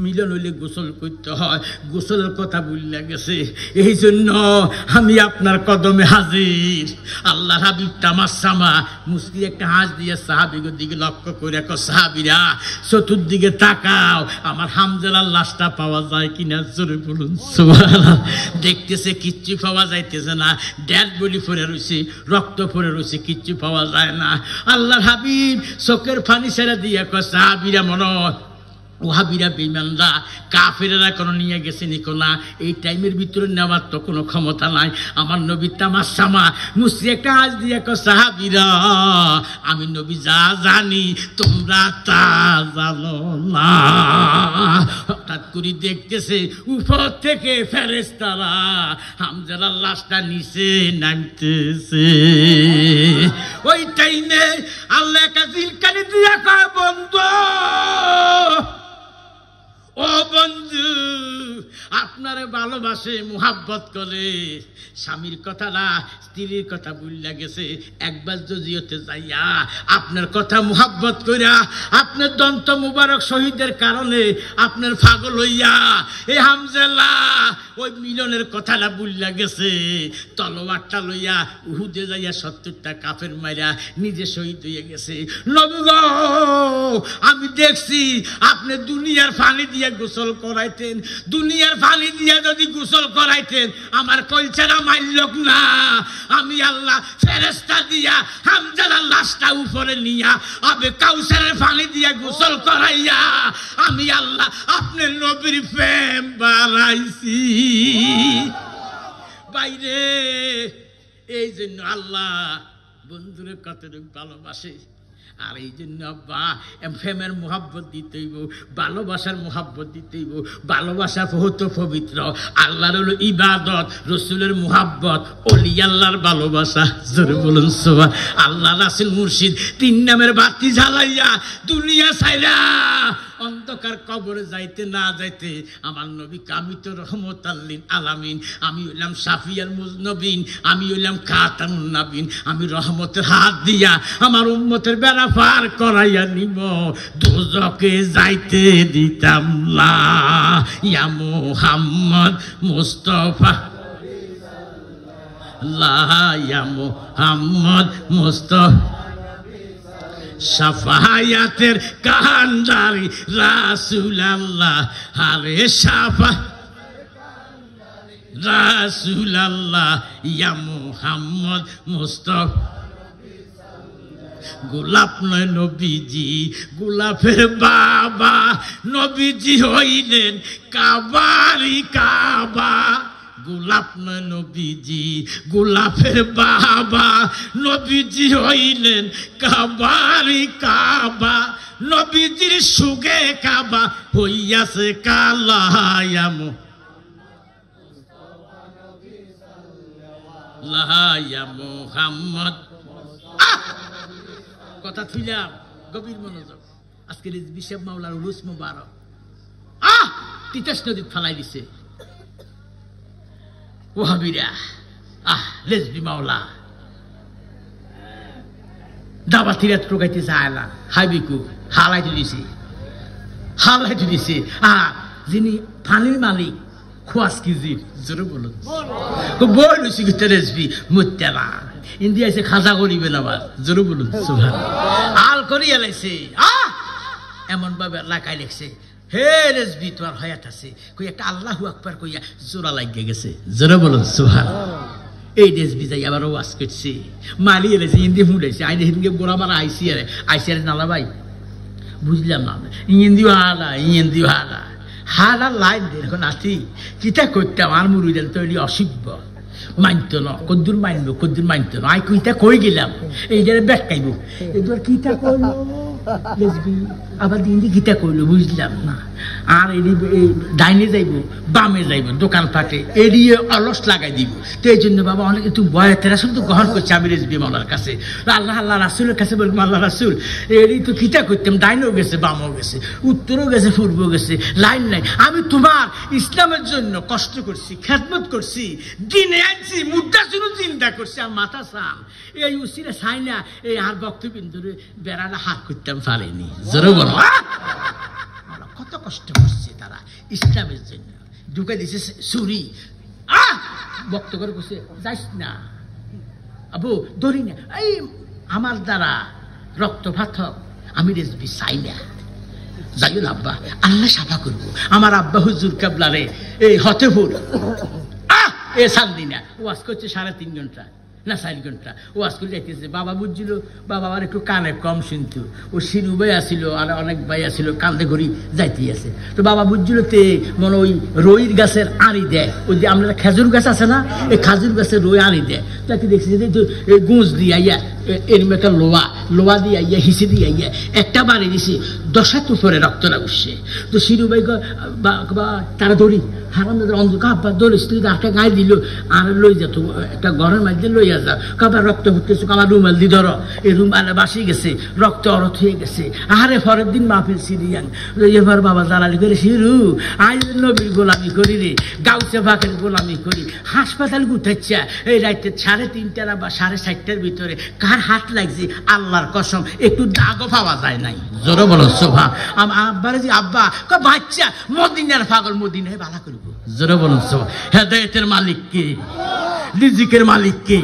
মিলন হইলে গোসল করতে হয়, গোসলের কথা ভুলিয়া গেছে, এই জন্য আমি আপনার কদমে হাজির। আল্লাহ হাবিব তামাশামা মুস্কি একটা হাঁস দিয়ে সাহাবীর দিকে লক্ষ্য করে কো সাহাবীরা চতুর্দিকে তাকাও, আমার হামজালার লাশটা পাওয়া যায় কিনা, জোরে বলুন সুবহানাল্লাহ। দেখতেছে কিচ্ছু পাওয়া যাইতেছে না, ডেড বডি পড়ে রয়েছে, রক্ত পড়ে রয়েছে, কিচ্ছু পাওয়া যায় না। আল্লাহর হাবিব চোখের পানি ছেড়ে দিয়ে কো সাহাবীরা মনো ওহাবিরা বেঈমানরা কাফেরেরা কোনো নিয়ে গেছে নিকো না, এই টাইমের ভিতরে নেওয়ার তো কোনো ক্ষমতা নাই। আমার নবী তামাশামা মুসি একটা আজ দিয়ে কো সাহাবীরা আমি নবী যা জানি তোমরা তা জানো না। হঠাৎ করে দেখতেছে উপর থেকে ফেরেশতারা হামজালার লাশটা নিচে নামতেছে। ওই টাইমে আল্লাহ একটা জিলকানি দিয়া কয় বন্ধু, ও বন্ধু, আপনারে ভালোবাসে, মুহাব্বত করে, স্বামীর কথা না স্ত্রীর কথা ভুলিয়া গেছে, একবার যদিওতে যাইয়া আপনার কথা মুহাব্বত কইরা আপনার দন্ত মুবারক শহীদের কারণে আপনার পাগল হইয়া এই হামজালা ওই মিলনের কথাটা ভুলিয়া গেছে, তলোয়ারটা লইয়া উহুদে যাইয়া 70টা কাফের মাইরা নিজে শহীদ হইয়া গেছে। নবী গো, আমি দেখছি আপনি দুনিয়ার পানি দিয়ে গোসল করাইতেন, দুনিয়ার পানি দিয়ে যদি গোসল করাইতেন আমার কলচারা মাইলক না, আমি আল্লাহ ফেরেশতা দিয়া হামজালার লাশটা উপরে নিয়া আবে কাউসারের পানি দিয়ে গোসল করাইয়া আমি আল্লাহ আপনার নবীর প্রেম বাড়াইছি। বাইরে এই জন্য আল্লাহ বন্ধুরে কতটুকু ভালোবাসে, আর এই জন্য আব্বা প্রেমের মোহাব্বত দিতে হইব, ভালোবাসার মোহাব্বত দিতে হইব। ভালোবাসা বহুত পবিত্র, আল্লাহর হলো ইবাদত, রসুলের মোহাব্বত, ওলি আল্লাহর ভালোবাসা, জোরে বলুন সুবহান। আল্লাহ রাসূল মুর্শিদ 3 নামের বাতি জ্বালাইয়া দুনিয়া ছাইরা অন্ধকার কবরে যাইতে না যাইতে আমার নবী আমি তো রহমতাল লিল আলামিন, আমি হইলাম শাফিয়াল মুজনবিন, আমি হইলাম খাতামুন নবীন, আমি রহমতের হাত দিয়া আমার উম্মতের বেড়া পার করাইয়া নিব, দোজকে যাইতে দিতাম না। ইয়া মুহাম্মদ মুস্তাফা লা, ইয়া মুহাম্মদ মুস্তাফা শাফায়াতের কান্ডারি রাসূলুল্লাহ, আরে শাফা রাসূলুল্লাহ, ইয়া মুহাম্মদ মুস্তাফা। গোলাপ নয় নবীজি, গোলাপের বাবা, নবীজি হইলেন কাবারি কাবা। গোলাপ নয় নবীজি, গোলাপের বাবা, নবীজি হইলেন কাবারি কাবা। নবীজির সুগে কাবা হইয়াছে কালায়াম লায়া মুহাম্মদ। কথা থুইলাম, গভীর মনোযোগ। আজকের বিশেষ মাওলার উরুস মুবারক তিতাস নদী ফালাই দিছে ওহাবিরা। লেজবি মাওলা দাবাতিরা টোকাইতে চায় না, হাইবিকু হালাইতে দিছে। যিনি পানির মালিক খোয়াজ কিজির জোরে বলুন বই লুচি করতে রেসবি মুত্যা না ইন্ডিয়া এসে খাজা করিবেন আবার জোরে বলুন সুভান আল করিয়া লাইছে এমন ভাবে লাগাই লেখছে হে রেসবি তোমার হয়াত আছে কই একটা আল্লাহু আকবার কইয়া জোড়া লাগিয়ে গেছে জোরে বলুন সুভান এই রেসবি যাই আবার ওয়াজ করছে মালি এলেছে ইন্দি মুড়াইছে আইনে হিন্দকে গোড়া মারা আইসি আরে নালা ভাই বুঝলাম না ইন্দি হালা লাইন দেখুন আছি কিতা করতাম আর মুরুদেন তৈরি অসিব্য মানত না কদ্দুর মানত না আই কইতা কই গেলাম এই যে ব্যাটকাইব এবার কিতা কইলো লেসবি আবার দিন গীতা কইলো বুঝলাম না আর ডাইনে যাইব বামে যাইব দোকান পাটে এড়িয়ে অলস লাগাই দিব তো এই জন্য বাবা অনেক একটু বয়ের রাসুল তো গ্রহণ করছে আমি রেসবি মাওলার কাছে আল্লাহ রাসুলের কাছে বলবো আল্লাহ রাসুল এড়ি তো কিতা করতাম ডাইনেও গেছে বামও গেছে উত্তরও গেছে পূর্বও গেছে লাইন নাই আমি তোমার ইসলামের জন্য কষ্ট করছি খেদমত করছি দিনে আনছি মুদ্রা শুধু চিন্তা করছি আর মাথা সাম এই উসিরে চাই না এই আর বক্তবিন্দুরে বেড়ালে হাত করতাম পারেনি জোরে বলো কত কষ্ট করছে তারা ইসলামের জন্য ঢুকে দিছে চুরি বক্ত করে বসে যাইস না আবু ধরি না এই আমার দ্বারা রক্তপাত হোক আমি রেসবি চাই না যাইও না আব্বা আল্লাহ সাফা করবো আমার আব্বা হুজুর কাবলারে এই হতেপুর এ সান্দিনা ওয়াজ করছে 3.5 ঘন্টা না 4 ঘন্টা ওয়াজ করে যাইতেছে বাবা বুঝছিল বাবা আমার একটু কানে কম শুনতো ও শিরু ভাই আসিল আর অনেক ভাই আসিল কান্দে ঘড়ি যাইতেই আছে তো বাবা বুঝছিল তে মনে ওই রইর গাছের আড়ি দেয় ওই যে আমরা খেজুর গাছ আছে না এই খেজুর গাছের রই আড়ি দেয় তাকে দেখছি যে গুঁজ দিয়ে আইয়া এরম একটা লোয়া দিয়ে আইয়া হিসে দিয়ে আইয়া একটা বাড়ি দিছে 10 উপরে রক্তটা উঠছে তো শিরু ভাই তারা দৌড়ি হারাম অন্ধকার আব্বা দৌড়িস তুই একটা গায়ে দিল আর লই যেত একটা ঘরের মাঝে লইয়া যা কাবার রক্ত ফুটতেছে কাবার রুমাল দি ধরো এই রুমালে বাসি গেছে রক্ত অরথ হয়ে গেছে আরে পরের দিন মাহফিল সিরিয়ান এবার বাবা জ্বালালি করে শিরু আজ নবীর গোলামি করি রে গাউসে ফাঁকের গোলামি করি হাসপাতাল গুটাচ্ছা এই রাইতে 3:30 বা 4:30 ভিতরে কার হাত লাগছে আল্লাহর কসম একটু দাগও পাওয়া যায় নাই জোরে বলো সোভা আব্বারে যে আব্বা বাচ্চা মদিনার পাগল মদিনায় বালা করবো জোরে বলুন সোভা হেদায়েতের মালিক কে রিজিকের মালিক কে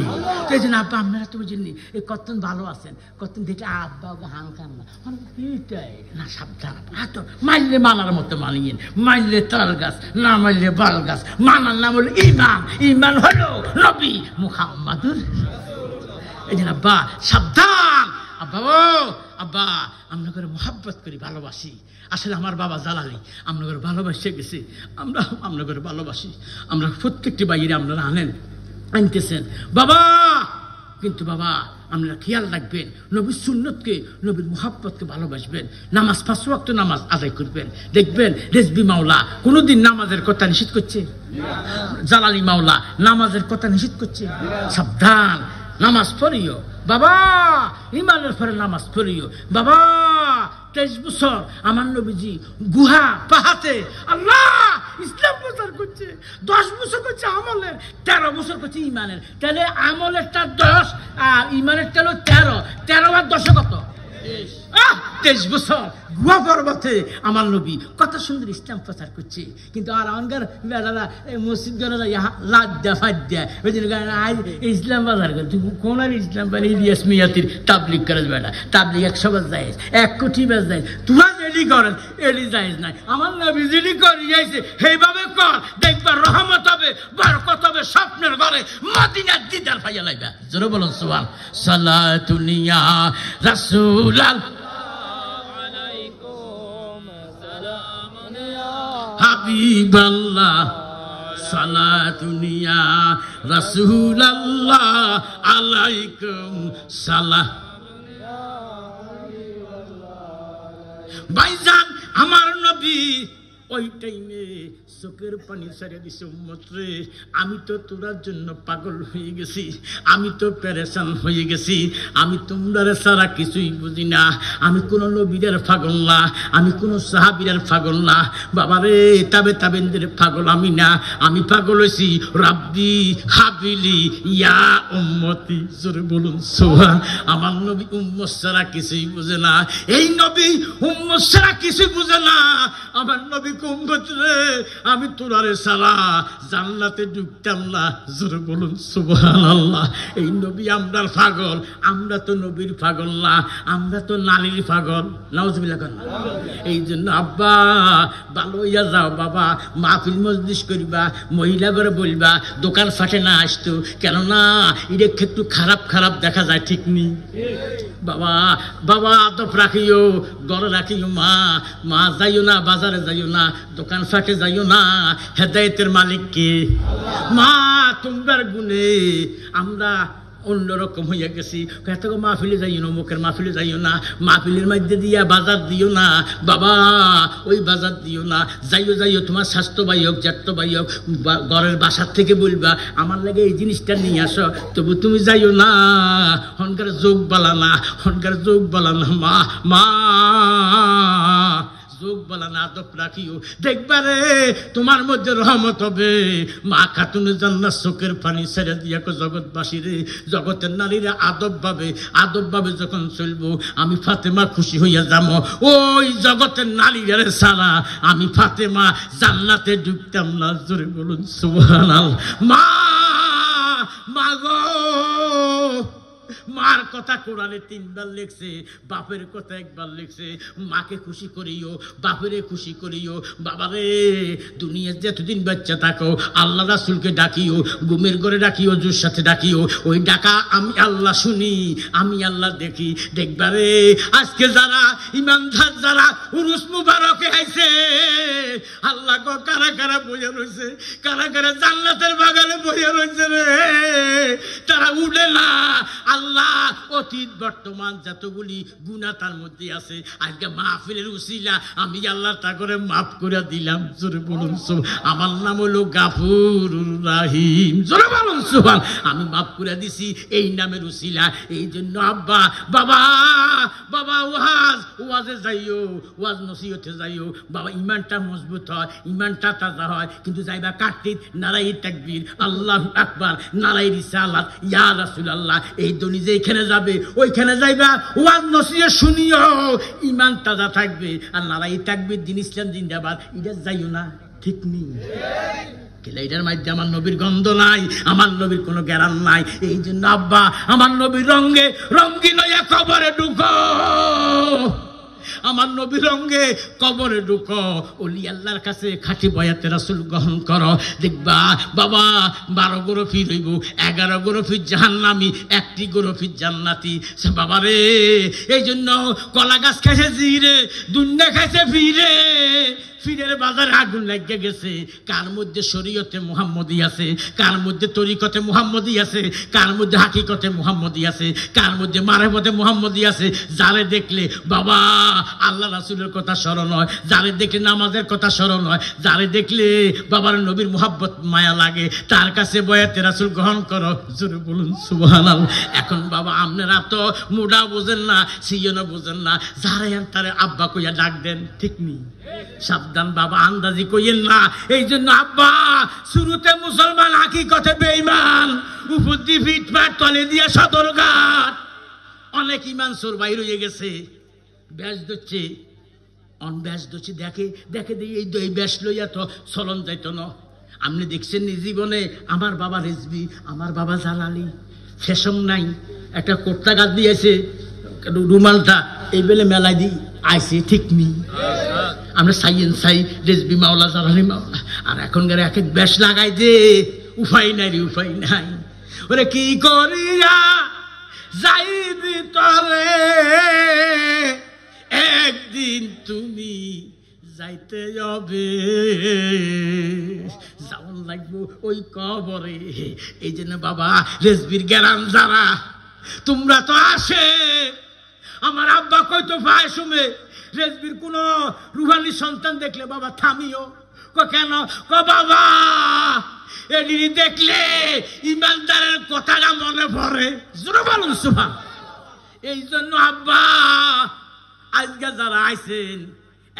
এই জন্য আব্বা আপনারা তো বুঝেননি এই কতক্ষণ ভালো আছেন কতক্ষণ দেখলে আব্বা ওকে হানকান না সাবধান তো মাইলে মানার মতো মানিয়েন মাইলে তাল গাছ না মাইলে বাল গাছ মানার নাম হলো ইমান হলো নবী মুহাম্মাদুর এই জন্য আব্বা সাবধান আব্বা আব্বা আমরা করে মোহাব্বত করি ভালোবাসি আসলে আমার বাবা জালালি আমরা করে ভালোবাসে গেছে আমরা করে ভালোবাসি আমরা প্রত্যেকটি বাইরে আপনারা আনতেছেন বাবা কিন্তু বাবা আপনারা খেয়াল রাখবেন নবীর সুন্নতকে নবীর মুহাব্বতকে ভালোবাসবেন নামাজ 5 ওয়াক্ত নামাজ আদায় করবেন দেখবেন রেজবি মাওলা কোনোদিন নামাজের কথা নিষেধ করছে জালালি মাওলা নামাজের কথা নিষেধ করছে সাবধান নামাজ পড়িও বাবা ইমানের পরে নামাজ পড়িও বাবা 23 বছর আমার নবীজি গুহা পাহাতে আল্লাহ ইসলাম প্রচার করছে 10 বছর করছে আমলের 13 বছর করছে ইমানের তাহলে আমলেরটা 10 আর ইমানেরটা হলো 13 আর 10 কত 23 বছর গুহা পর্বতে আমার নবী কত সুন্দর ইসলাম প্রচার করছে কিন্তু আর আমাদের বেড়ারা মসজিদ গড়ারা লাদ্দা ফাদ্দা ওই জন্য ইসলাম বাজার করে তুই কোন আর ইসলাম বাড়ি ইলিয়াস মিয়াতির তাবলিগ করে বেড়া তাবলিগ 100 বার যায় 1 কোটি বার যায় তোরা যেলি করেন এলি যায় নাই আমার নবী যেলি করিয়াছে সেইভাবে কর দেখবা রহমত হবে বরকত হবে স্বপ্নের ঘরে মদিনার দিদার পাইয়া লাইবা জোরে বলুন সুবহান সালাতুনিয়া রাসূলাল হাবিবাল্লাহ সালাতুনিয়া রাসূলুল্লাহ আলাইকুম সালাম ভাইজান আমার নবী ওই টাইমে চোখের পানি ছেড়ে দিছে উম্মত রে, আমি তো তোরার জন্য পাগল হয়ে গেছি, আমি তো পেরেশান হয়ে গেছি, আমি তোমরা ছাড়া কিছুই বুঝি না, আমি কোনো নবীদের পাগল না, আমি কোনো সাহাবীদের পাগল না বাবারে, তাবেনদের পাগল আমি না, আমি পাগল হয়েছি রাব্বি হাবিলি ইয়া উম্মতি। জোরে বলুন সুবহান। আমার নবী উম্মত ছাড়া কিছুই বুঝে না, এই নবী উম্মত ছাড়া কিছুই বুঝে না। আমার নবী উম্মত রে, আমি তোরারে ছাড়া জান্নাতে ঢুকতাম না। জোরে বলুন সুবহানাল্লাহ। এই নবী আমরার পাগল, আমরা তো নবীর পাগল না, আমরা তো নারীর পাগল। নাউজুবিল্লাহ। এই জন্য আব্বা ভালো হইয়া যাও বাবা, মাহফিল মজলিস করিবা, মহিলা করে বলবা দোকান ফাটে না আসতো, কেননা এটা একটু খারাপ খারাপ দেখা যায়, ঠিক নেই বাবা। বাবা আদব রাখিও, ঘরে রাখিও, মা যাইও না, বাজারে যাইও না, দোকান ফাটে যাইও না, হেদায়েতের মালিক কে? মা তোমার গুণে আমরা অন্যরকম হইয়া গেছি। এত মাহফিলে যাইও না, মুখের মাহফিলে যাইও না, মাহফিলের মধ্যে দিয়া বাজার দিও না বাবা, ওই বাজার দিও না। যাইও তোমার স্বাস্থ্য বাই হোক, জ্যাঠতো বাই হোক, ঘরের বাসার থেকে বলবা আমার লাগে এই জিনিসটা নিয়ে আসো, তবু তুমি যাইও না। হনকার যোগ বালা না, হনকার যোগ বালা না মা যোগ বলা না, আদব রাখিও, দেখবা রে তোমার মধ্যে রহমত হবে। মা খাতুনে জান্নাত চোখের পানি ছেড়ে দিয়া জগৎবাসী রে, জগতের নারীরা আদব ভাবে যখন চলবো, আমি ফাতেমা খুশি হইয়া যাবো। ওই জগতের নারীরা ছাড়া আমি ফাতেমা জান্নাতে ঢুকতাম না। জোরে বলুন সুবহানাল্লাহ। মা গো, মার কথা কোরআনে 3 বার লিখছে, বাপের কথা 1 বার লিখছে। মাকে খুশি করিও, বাপেরে খুশি করিও বাবারে। দুনিয়ার যতদিন বাচ্চা থাকো আল্লাহ রাসূলকে ডাকিও, ঘুমের ঘরে ডাকিও, জোর সাথে ডাকিও। ওই ডাকা আমি আল্লাহ শুনি, আমি আল্লাহ দেখি। দেখবারে আজকে যারা ইমানদার, যারা উরুস মুবারকে আইছে, আল্লাহ গো কারা কারা বইয়া রইছে, কারা কারা জান্নাতের বাগানে বইয়া রইছে রে, তারা উঠে না। আল্লাহ অতীত বর্তমান যতগুলি গুনাহ তার মধ্যে আছে, আজকে মাহফিলের উসিলা আমি আল্লাহ তা করে মাফ করে দিলাম। জোরে বলুন সুবহান। আমার নাম হলো গাফুরুর রহিম। জোরে বলুন সুবহান। আমি মাফ করে দিছি এই নামের উসিলা। এই জন্য আব্বা বাবা ওয়াজে যাইও, ওয়াজ নসিহতে যাইও বাবা, ইমানটা মজবুত হয়, ইমানটা তাজা হয়। কিন্তু যাইবা কাটতিত নারায়ে তাকবীর, আল্লাহু আকবার, নারায়ে রিসালাত, ইয়া রাসূলুল্লাহ, এই দনি যেখানে যাবে ওইখানে যাইবা, ওয়াজ নসিহত শুনিও, ইমান তাজা থাকবে। আর নারায়ে তাকবীর, দিন ইসলাম জিন্দাবাদ, এটা যাইও না, ঠিক নেই? এটার মধ্যে আমার নবীর গন্ধ নাই, আমার নবীর কোনো গ্যারান নাই। এই জন্য আব্বা আমার নবীর রঙে রঙ্গিন হইয়া কবরে ঢুকো, আমার নবী রঙে কবরে ঢুকো, ওলি আল্লাহর কাছে খাঁটি বয়াতে রাসূল গ্রহণ করো। দেখবা বাবা 12 গরফি রইব, 11 গরফি জাহান্নামী, 1টি গরফি জান্নাতি বাবা রে। এই জন্য কলা গাছ খাইছে জিরে, দুনিয়া খাইছে ফিরে, ফিরের বাজারে আগুন লাগিয়ে গেছে। কার মধ্যে শরীয়তে মুহাম্মদী আছে, কার মধ্যে তরিকতে মুহাম্মদী আছে, কার মধ্যে হাকিকতে মুহাম্মদী আছে, কার মধ্যে মারফতে মুহাম্মদী আছে। যারে দেখলে বাবা আল্লাহ রাসূলের কথা স্মরণ হয়, যারে দেখলে নামাজের কথা স্মরণ হয়, যারে দেখলে বাবার নবীর মুহাব্বত মায়া লাগে, তার কাছে বয়াতে রাসূল গ্রহণ করো। জোরে বলুন সুবহানাল্লাহ। এখন বাবা আপনারা তো মুডা বোঝেন না, সিয়না বোঝেন না, যারা তারে আব্বা কইয়া ডাক দেন, ঠিক নেই? সাবধান বাবা, আন্দাজি কইেন না। এই জন্য আব্বা শুরুতে মুসলমান, হাকিকতে বেঈমান, উপর দিয়ে ফিটফাট, তলে দিয়ে সদরঘাট। অনেক ইমান সোর বাইর হয়ে গেছে, ব্যাস ধরছে, অনব্যাস ধরছে, দেখে এই ব্যাস লইয়া তো চলন যাইত না। আপনি দেখছেন জীবনে আমার বাবা রেজবি, আমার বাবা জালালি, ফ্যাশন নাই, একটা কোর্তা গাছ দিয়েছে, রুমালটা এই বেলে মেলায় দিই আইসে, ঠিক নেই? আমরা সাই রেজবি মাওলা, জালালি মাওলা। আর এখনকার এক এক ব্যাস লাগাই যে উপায় নাই রে, উপায় নাই। ওরে কি করিয়া যাইবি তরে, একদিন তুমি যাইতে হবে, যাওয়ার লাগবো ওই কবরে। এই জন্য বাবা রেজবির গ্যারান যারা তোমরা তো আসে, আমার আব্বা কইতো ভাই শুনে রেজবির কোন রুহানি সন্তান দেখলে বাবা থামিও। কেন? বাবা এদিকে দেখলে ইমানদারের কথাটা মনে পড়ে। জোরে বলুন সুবহান। এই জন্য আব্বা আজকে যারা আইছেন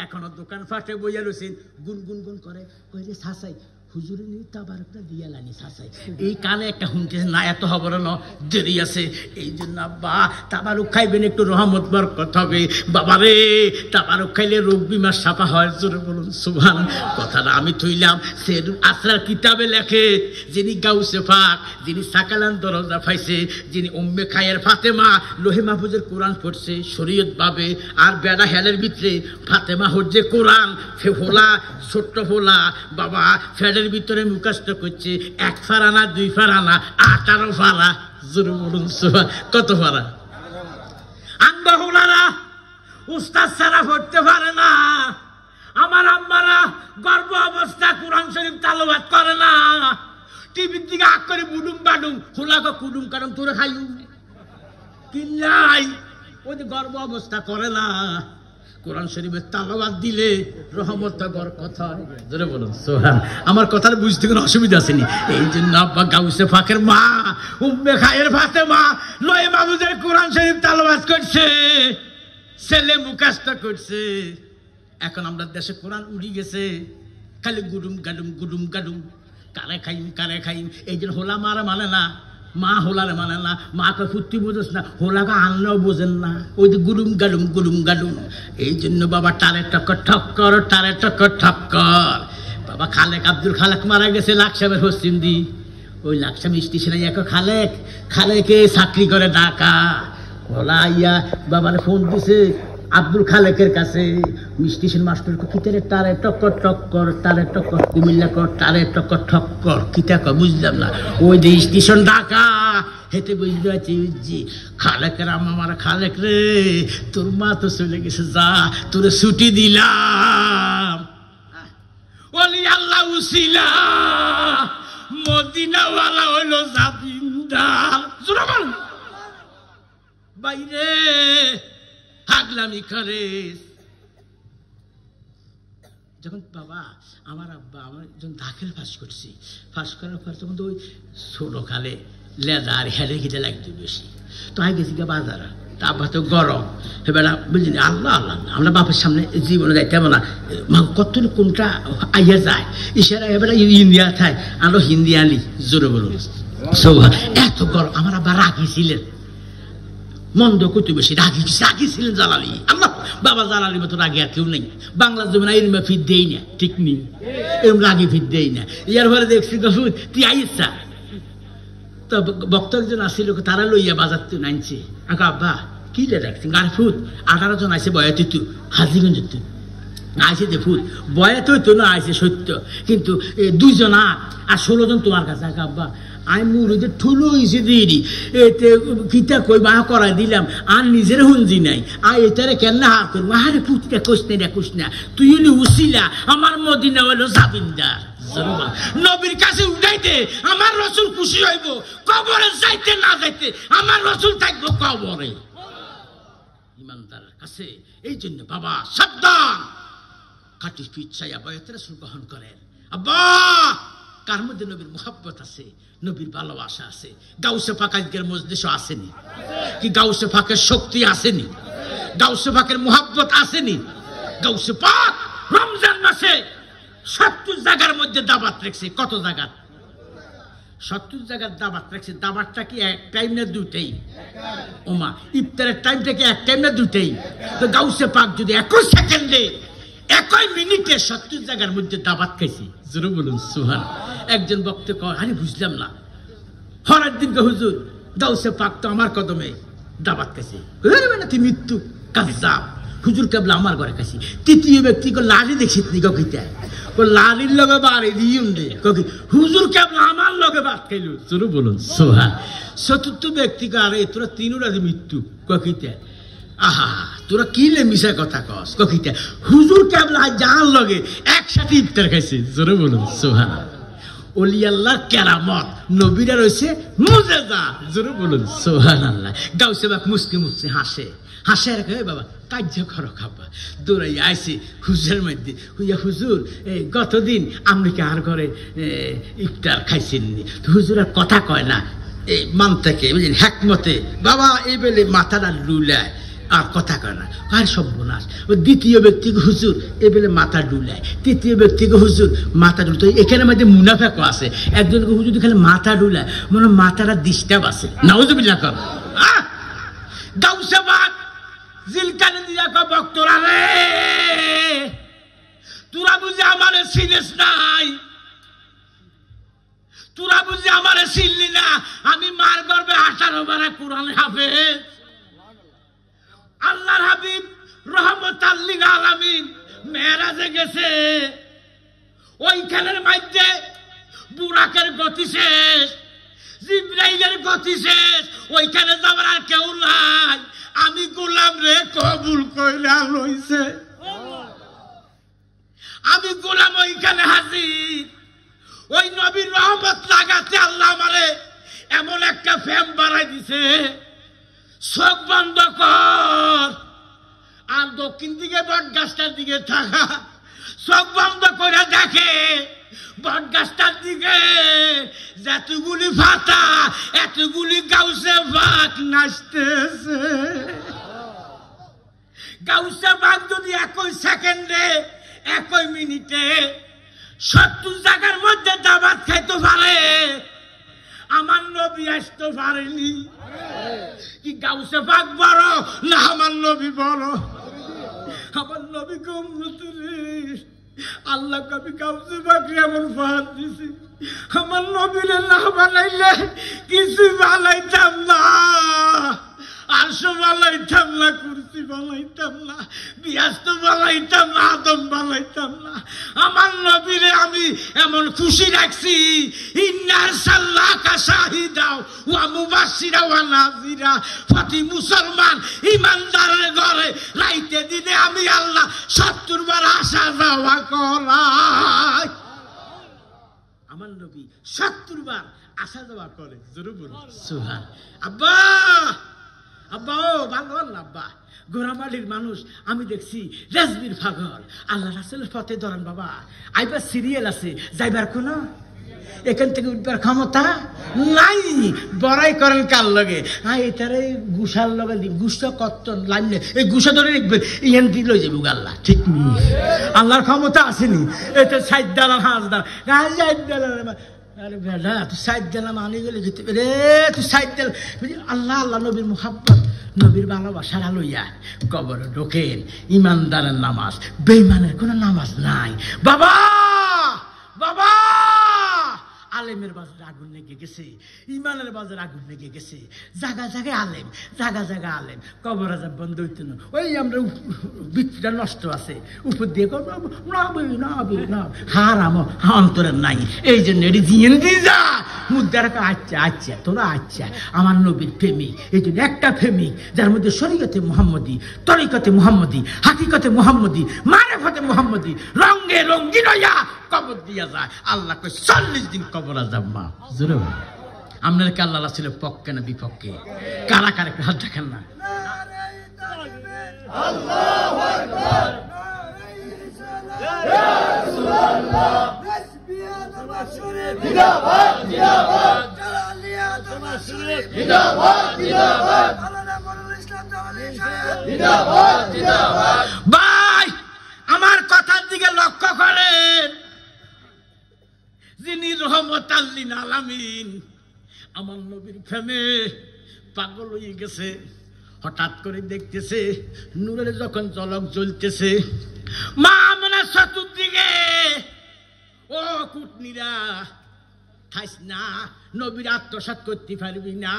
এখনো দোকান ফাটে বইয়া রয়েছেন, গুনগুন গুন করে কইলে সাসাই হুজুরে নিয়ে তাবারকটা দিয়া লানি সাসাই, এই কানে একটা শুনতেছে না, এত খবর ন দেরি আছে। এই জন্য আব্বা তাবারক খাইবেন, একটু রহমত বরকত হবে। বাবারে তাবারক খাইলে রোগ বিমার সাফা হয়। জোরে বলুন সুবহান। কথাটা আমি থইলাম সে আসরার কিতাবে লেখে, যিনি গাউসে পাক, যিনি সাকালান দরজা পাইছে, যিনি উম্মে খায়ের ফাতেমা লোহে মাহফুজের কোরআন পড়ছে শরীয়ত ভাবে, আর বেড়া হেলের ভিতরে ফাতেমা হচ্ছে কোরআন হোলা ছোট্ট হোলা বাবা ফেডের ভিতরে মুখস্থ করছে 1 ফারানা 2 ফারানা 18 ফারা। জোরে বলুন সুবহান। কত ফারা? আম্মা হোলারা উস্তাদ ছাড়া পড়তে পারে না, আমার আম্মারা গর্ভ অবস্থা কোরআন শরীফ তালাওয়াত করে না, টিভির দিকে আগ করে বুডুম বাডুম হোলাকে কুডুম কারণ তোরে খাইলু কিল্লাই, ওই যে গর্ভ অবস্থা করে না। কোরআন শরীফের তালাওয়াত দিলে রহমত বরকত হয়। জোরে বলুন সুবহান। আমার কথাটা বুঝতে কোনো অসুবিধা আসেনি। এই জন্য আব্বা গাউসে পাকের মা উম্মে খায়ের ফাতেমা লোহে মাহফুজের কোরআন শরীফ তালাওয়াত করছে, ছেলে মুখস্থ করছে। এখন আমরা দেশে কোরআন উড়ি গেছে, খালি গুডুম গাডুম গুডুম গাডুম, কারে খাইম কারে খাইম। এই জন্য হোলা মারা মানে না, মা হোলারে মানে না, মাকে ফুর্তি বোঝস না, হোলাকে আনলেও বোঝেন না, ওই যে গুডুম গাডুম গুডুম গাডুম। এই জন্য বাবা টারে টক্কর ঠক্কর টারে টক্কর ঠক্কর। বাবা খালেক আব্দুল খালেক মারা গেছে লাকসামের পশ্চিম দি, ওই লাকসাম স্টেশনে এক খালেক, খালেকে চাকরি করে ঢাকা। হোলা আইয়া বাবারে ফোন দিছে আব্দুল খালেকের কাছে, স্টেশন মাস্টার কিতারে টারে টক্কর টক্কর টারে টক্কর কুমিল্লা কর টারে টক্কর ঠক্কর কিতা কর বুঝলাম না। ওই যে স্টেশন ঢাকা হেতে বুঝতে পারছি বুঝছি। খালেকের আমার খালেক রে তোর মা তো চলে গেছে, যা তোরে ছুটি দিলাম। ওলি আল্লাহ উসিলা মদিনাওয়ালা হইলো জাবিন্দার। জোরে বল বাইরে হাগলামি করে। যখন বাবা আমার আব্বা আমার যখন দাখিল ফাঁস করছি, ফাঁস করার পর তখন তো ওই ছোটো কালে লেদার হেঁড়ে খেতে লাগতো বেশি, তো আগে গেছি গা বাজার। তা আব্বা তো গরম এবার বুঝলি আল্লাহ আল্লাহ আমরা বাপের সামনে জীবনে যাইতে হবে না, কত কোনটা আইয়া যায় ইশারা এবার ইন্ডিয়া থাই আরো হিন্দি আলি। জোরে বলুন সৌভা। এত গরম আমার আব্বা রাগিছিলেন, মন্দ কত বেশি রাগি ছিলেন জালালি। আল্লাহ বাবা জালালির মতো রাগি আর কেউ নেই বাংলা জমিন। এরম ফিট দেই না, ঠিক নেই, এরম রাগি ফিট দেই না। ইয়ার পরে দেখছি তুই আইসা তো বক্তা একজন আসছিল, তারা লইয়া বাজার তুই নাইছে। আব্বা কি রে রাখছি গাড়ি ফুট 18 জন আইসে বয়াতে তুই হাজিগঞ্জ তুই আইসে যে ফুট বয়াতে তো না আইসে সত্য, কিন্তু 2 জন আর 16 জন তোমার কাছে। আব্বা আমি মুরুদের ঠুলো হয়েছে দিদি এতে কিতা কই মা করাই দিলাম আর নিজের হুঞ্জি নাই, আর এটারে কেন হার করবো। আরে পুতিটা কোস না কোস না, তুই হলি উসিলা আমার মদিনা হলো জাবিন্দার। নবীর কাছে উঠাইতে আমার রসুল খুশি হইব, কবরে যাইতে না যাইতে আমার রসুল থাকবো কবরে ইমানদারের কাছে। এই জন্য বাবা সাবধান, কাটি পিঠ চাইয়া বয়াতে রাসূল গ্রহণ করেন। আব্বা কার মধ্যে নবীর মুহাব্বত আছে, নবীর ভালোবাসা আছে। গাউসে পাক আজকের মজলিসে আসেনি কি? গাউসে পাকের শক্তি আসেনি? গাউসে পাকের মুহাব্বত আসেনি? গাউসে পাক রমজান মাসে 70 জায়গার মধ্যে দাবাত রাখছে। কত জায়গা? 70 জায়গার দাবাত রাখছে। দাবাতটা কি এক টাইম না 2 টাইম? ওমা ইফতারের টাইমটা কি এক টাইম না 2 টাইম? তো গাউসে পাক যদি 21 সেকেন্ডে 1 মিনিটে 70 জায়গার মধ্যে দাবাত খাইছি, জোরে বলুন সুবহান। একজন বক্তা কয় আরে বুঝলাম না, হরের দিনকে হুজুর গাউসে পাক তো আমার কদমে দাবাত খাইছে। তুই মৃত্যু কাজ্জাব, হুজুর কেবলা আমার ঘরে খাইছি। তৃতীয় ব্যক্তি লালি দেখছি লালির লগে বাড়ি দিউন রে হুজুর কেবলা আমার লগে ভাত খাইল, জোরে বলুন সুবহান। চতুর্থ ব্যক্তি আরে তোরা 3 রাজি মৃত্যু ককিতে। আহা তোরা কি লে মিশা কথা কস ককিতে। হুজুর কেবলা যার লগে একসাথে ইফতার খাইছে, জোরে বলুন সুবহান। ওলি আল্লাহর কেরামত, নবীরা রয়েছে মুজেজা। জোরে বলুন সুবহানাল্লাহ। গাউসে বাক মুসকি মুসকি হাসে হাসে আর কয় বাবা কার্য করো খাবা। দৌড়াই আইসি হুজুরের মধ্যে, হুইয়া হুজুর গতদিন আপনি কি আর ঘরে ইফতার খাইছেননি? হুজুর আর কথা কয় না, এই মান থেকে বুঝলেন হ্যাকমতে বাবা এই বেলে মাথাটা লুলায় আর কথা কয় না। আর সব বোনাস দ্বিতীয় ব্যক্তিকে হুজুর এ বেলে মাথা ডুলায়, তৃতীয় ব্যক্তিকে হুজুর মাথা ডুল। তো এখানে মধ্যে মুনাফেকও আছে। একজনকে হুজুর খালি মাথা ডুলায়, মনে মাথাটা ডিস্টার্ব আছে। নাউজুবিল্লাহ কর। গাউসে বাক জিলকানে দিয়া কয় বক্তরা রে, তোরা বুঝে আমারে সিরিয়াস নাই, তোরা বুঝে আমারে চিনলি না। আমি মার গর্বে 18 বারে কোরআন হাফেজ। আল্লাহর হাবিব রহমতাল লিল আলামিন মেরাজে গেছে, ওইখানের মধ্যে বুরাকের গতি শেষ, জিবরাইলের গতি শেষ, ওইখানে যাবার আর কেউ নাই। আমি গোলাম রে কবুল কইরা লইছে, আমি গোলাম ওইখানে হাজির। ওই নবীর রহমত লাগাতে আল্লাহ আমারে এমন একটা ফ্যাম বাড়াই দিছে, চোখ বন্ধ কর আর দক্ষিণ দিকে বট গাছটার দিকে থাকা, চোখ বন্ধ করে দেখে বট গাছটার দিকে যতগুলি ফাতা এতগুলি গাউসে বাক নাচতেছে। গাউসে বাক যদি একই সেকেন্ডে একই মিনিটে 70 জায়গার মধ্যে দাবাত খাইতে পারে, আমার নবী আসতে পারেনি। কি গাউসে পাক বড় না আমার নবী বড়? আমার নবী আল্লাহ কবি গাউসে পাক এমন ফাহাদ দিছি, আমার নবীরে না বানাইলে কিছু বানাইতাম না, আরশো বানাইতাম না, কুরসি বানাইতাম না, বিয়াস্ত বানাইতাম না, আদম বানাইতাম না। আমার নবীরে আমি এমন খুশি রাখছি, ইন্নার সাল্লাকা শাহিদা ওয়া মুবাশশিরা ওয়া নাযিরা। প্রতি মুসলমান ইমানদারের ঘরে রাইতে দিনে আমি আল্লাহ 70 বার আসা যাওয়া করাই। আমার নবী 70 বার আসা যাওয়া করে। জোরে বলুন সুবহান। আব্বা আব্বা ও ভালো আল্লাহ আব্বা, গোরামালির মানুষ আমি দেখছি রেজবির পাগল, আল্লাহ রাসূলের পথে ধরেন বাবা। আইবার সিরিয়াল আছে, যাইবার কোন এখান থেকে উঠবার ক্ষমতা নাই। বড়াই করেন কার লগে? হ্যাঁ এটারে গুসার লগে দিন, গুসটা কত লাইনে এই গুসা ধরে দেখবেন ইয়ান দিল যাবো আল্লাহ। ঠিক নেই, আল্লাহর ক্ষমতা আসেনি। এটা সাইড দালাম হাঁস দালাম সাইড দালাম। আরে বেটা তুই সাইড দিলাম আনি গেলে যেতে রে, তুই সাইড দিল আল্লাহ আল্লাহ নবীর মুহাব্বত নবীর ভালোবাসার লইয়া কবরে ঢোকেন। ইমানদারের নামাজ, বেঈমানের কোনো নামাজ নাই। বাবা বাবা আলেমের বাজারে আগুন লেগে গেছে, ইমানের বাজারে আগুন লেগে গেছে। জায়গা জায়গায় আলেম, জায়গা জায়গা আলেম, কবর আজাব বন্ধ হইতো না। ওই আমরা বৃত্তিটা নষ্ট আছে, উপর দিয়ে হারাম অন্তরের নাই। এই জন্য এটি জিয়েন দিয়ে যা মুদ্রার আচ্ছা আচ্ছা তোরা আচ্ছা আমার নবীর প্রেমিক। এই জন্য একটা প্রেমিক যার মধ্যে শরীয়তে মুহাম্মদী, তরিকতে মুহাম্মদী, হাকিকতে মুহাম্মদী, মারেফতে মুহাম্মদী, রঙে রঙ্গিন হইয়া কবর দিয়া যায়। আল্লাহ কই 40 দিন কবর আজাব মা। জোরে বল আপনার কি আল্লাহ রাসূলের পক্ষে না বিপক্ষে? কারা কারা একটু হাত দেখেন না। আল্লাহু আকবার, ইয়া রাসূলুল্লাহ, তাসবিহাত মাশরুর জিন্দাবাদ জিন্দাবাদ, জালালিয়াত মাশরুর জিন্দাবাদ জিন্দাবাদ, আল্লাহ বলুন ইসলাম জিন্দাবাদ জিন্দাবাদ। ভাই আমার কথার দিকে লক্ষ্য করেন, যিনি রহমতাল লিল আলামিন আমার নবীর প্রেমে পাগল হয়ে গেছে। হঠাৎ করে দেখতেছে নূরের যখন ঝলক জ্বলতেছে, মা আমেনা চতুর্দিকে ও কুটনিরা থাইস না, নবীর আত্মসাৎ করতে পারবি না।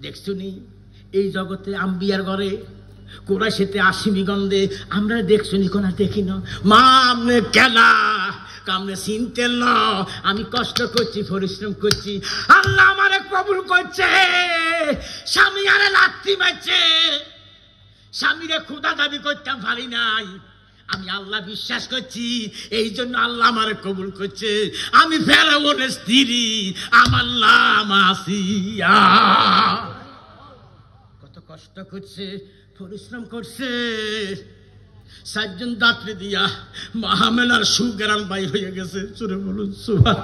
দেখছুনি এই জগতে আম্বিয়ার ঘরে কোরাইশেতে আসিমি গন্ধে আমরা দেখছুনি কোনা দেখি না। মা আমনে কেনা কামনে চিনতেন না, আমি কষ্ট করছি, পরিশ্রম করছি, আল্লাহ আমারে কবুল করছে। স্বামী আরে লাথি মারছে, স্বামীরে ক্ষুধা দাবি করতাম পারি নাই, আমি আল্লাহ বিশ্বাস করছি, এই জন্য আল্লাহ আমারে কবুল করছে। আমি ফেরাউনের স্ত্রী, আমার নাম আসিয়া। কত কষ্ট করছে, পরিশ্রম করছে, 4 জন দাত্রী দিয়া মাহমেলার সুগ্রাম বাইর হয়ে গেছে। চুরে বলুন সুবহান।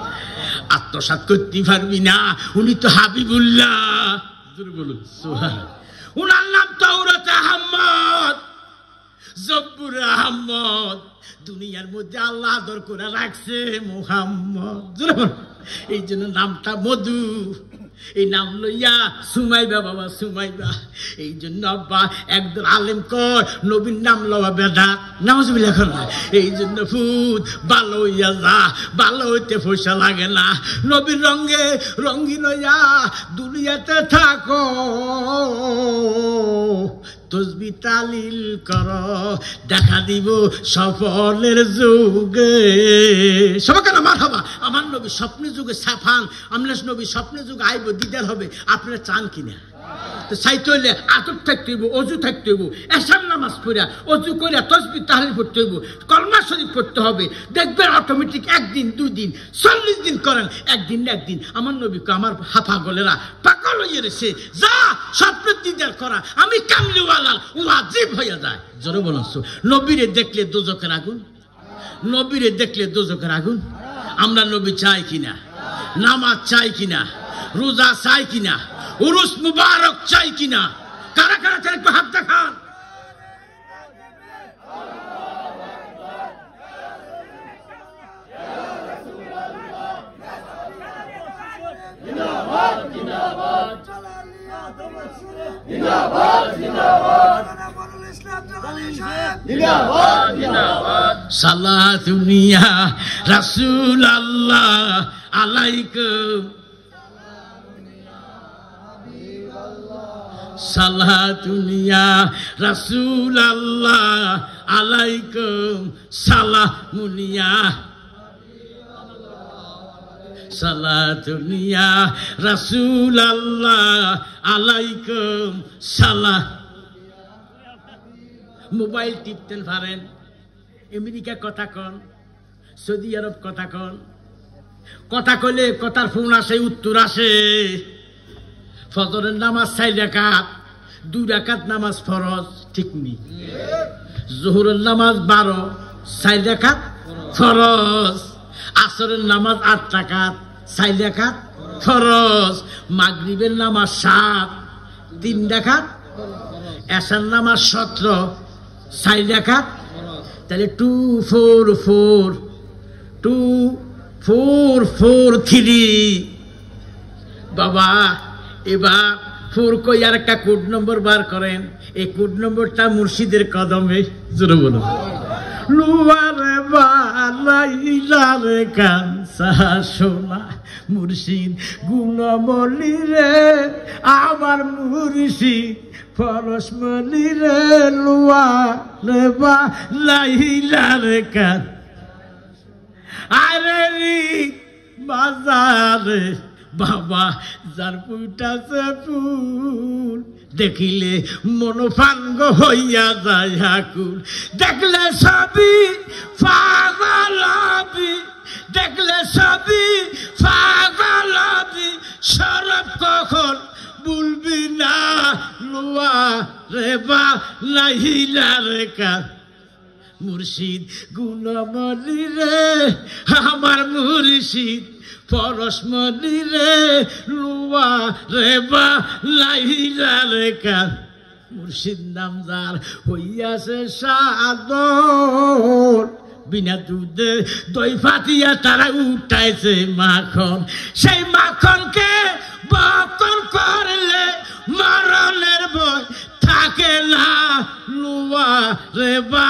আত্মসাৎ করতে পারবি না, উনি তো হাবিবুল্লাহ। চুরে বলুন সুবহান। উনার নাম তাওরাত আহমদ, জব্বুর আহমদ। দুনিয়ার মধ্যে আল্লাহ আদর করে রাখছে মুহাম্মদ। এই জন্য নামটা মধু। এই নাম লইয়া সুমাইবা বাবা, সুমাইবা। এই জন্য আব্বা একদম আলেম কর নবীর নাম লওয়া বেদা, নাউজুবিল্লাহ কর না। এই জন্য ফুত ভালো হইয়া যা, ভালো হইতে পয়সা লাগে না। নবীর রঙে রঙিন হইয়া দুনিয়াতে থাকো, তসবি তালিল কর, দেখা দিব সফলের যুগে। সবাই না মারহাবা। আমার নবী স্বপ্নের যুগে সাফান, আমরা নবী স্বপ্নের যুগে আইব, দিদার হবে। আপনারা চান কিনা? তো চাইতে হইলে আতর থাকতে হইব, অজু থাকতে হইব, এশার নামাজ পড়া, অজু করিয়া তসবি তাহলিল পড়তে হইব, কলমা শরীফ পড়তে হবে। দেখবেন অটোমেটিক 1 দিন 2 দিন 40 দিন করেন, একদিন না একদিন আমার নবীকে আমার হাফা গলেরা পাগল হয়ে রয়েছে। যা স্বপ্নের দিদার করা আমি কামলিওয়ালা ওয়াজিব হয়ে যায়। জোরে বলুন। নবীরে দেখলে দোজখের আগুন, নবীরে দেখলে দোজখের আগুন। আমরা নবী চাই কিনা? নামাজ চাই কিনা? রোজা চাই কিনা? উরুস মুবারক চাই কিনা? কারা কারা চাই একটু হাত দেখান। সালাতুনিয়া রাসূল আল্লাহ আলাইকুম, সালাতুনিয়া রাসূল আল্লাহ আলাইকুম, সালামুনিয়া, সালাতুনিয়া রাসূল আল্লাহ আলাইকুম সালাম। মোবাইল টিপতেন পারেন, আমেরিকা কথা কন, সৌদি আরব কথা কন, কথা কইলে কথার ফোন আসে, উত্তর আসে। ফজরের নামাজ 4 রাকাত, 2 রাকাত নামাজ ফরজ, ঠিক নি? জোহরের নামাজ 12, 4 রাকাত ফরজ। আসরের নামাজ 8 রাকাত, 4 রাকাত ফরজ। মাগরিবের নামাজ 7, 3 রাকাত। এশার নামাজ 17, 4 রাকাত। তাহলে 2 4 4 2 4 4 3। বাবা এবার 4 কই আর একটা কোড নম্বর বার করেন। এই কোড নম্বরটা মুর্শিদের কদমে। জোরে বলুন। লুয়ারে বালাইলারে কানসা সোনা মুর্শিদ গুণমলি রে, আমার মুর্শিদ পরশমলি রে। লুয়ারে বালাইলারে কান আরে রি বাজারে বাবা যার ফুটাছে ফুল, দেখিলে মনোফাঙ্গ হইয়া যায় আকুল। দেখলে সবই পাগলাবি, দেখলে সবই পাগলাবি, সরব কখন বলবি না। লুয়া রে বা লাহিলা রে কান মুর্শিদ গুণমলি রে, আমার মুর্শিদ পরশমলি রে। লুয়া রে বা লাইলা রে কান মুর্শিদ নাম যার হইয়াছে সাদর। বিনা দুধে দই ফাটিয়া তারা উঠাইছে মাখন, সেই মাখনকে বকন করলে মরণের ভয় থাকে না। লুয়া রে বা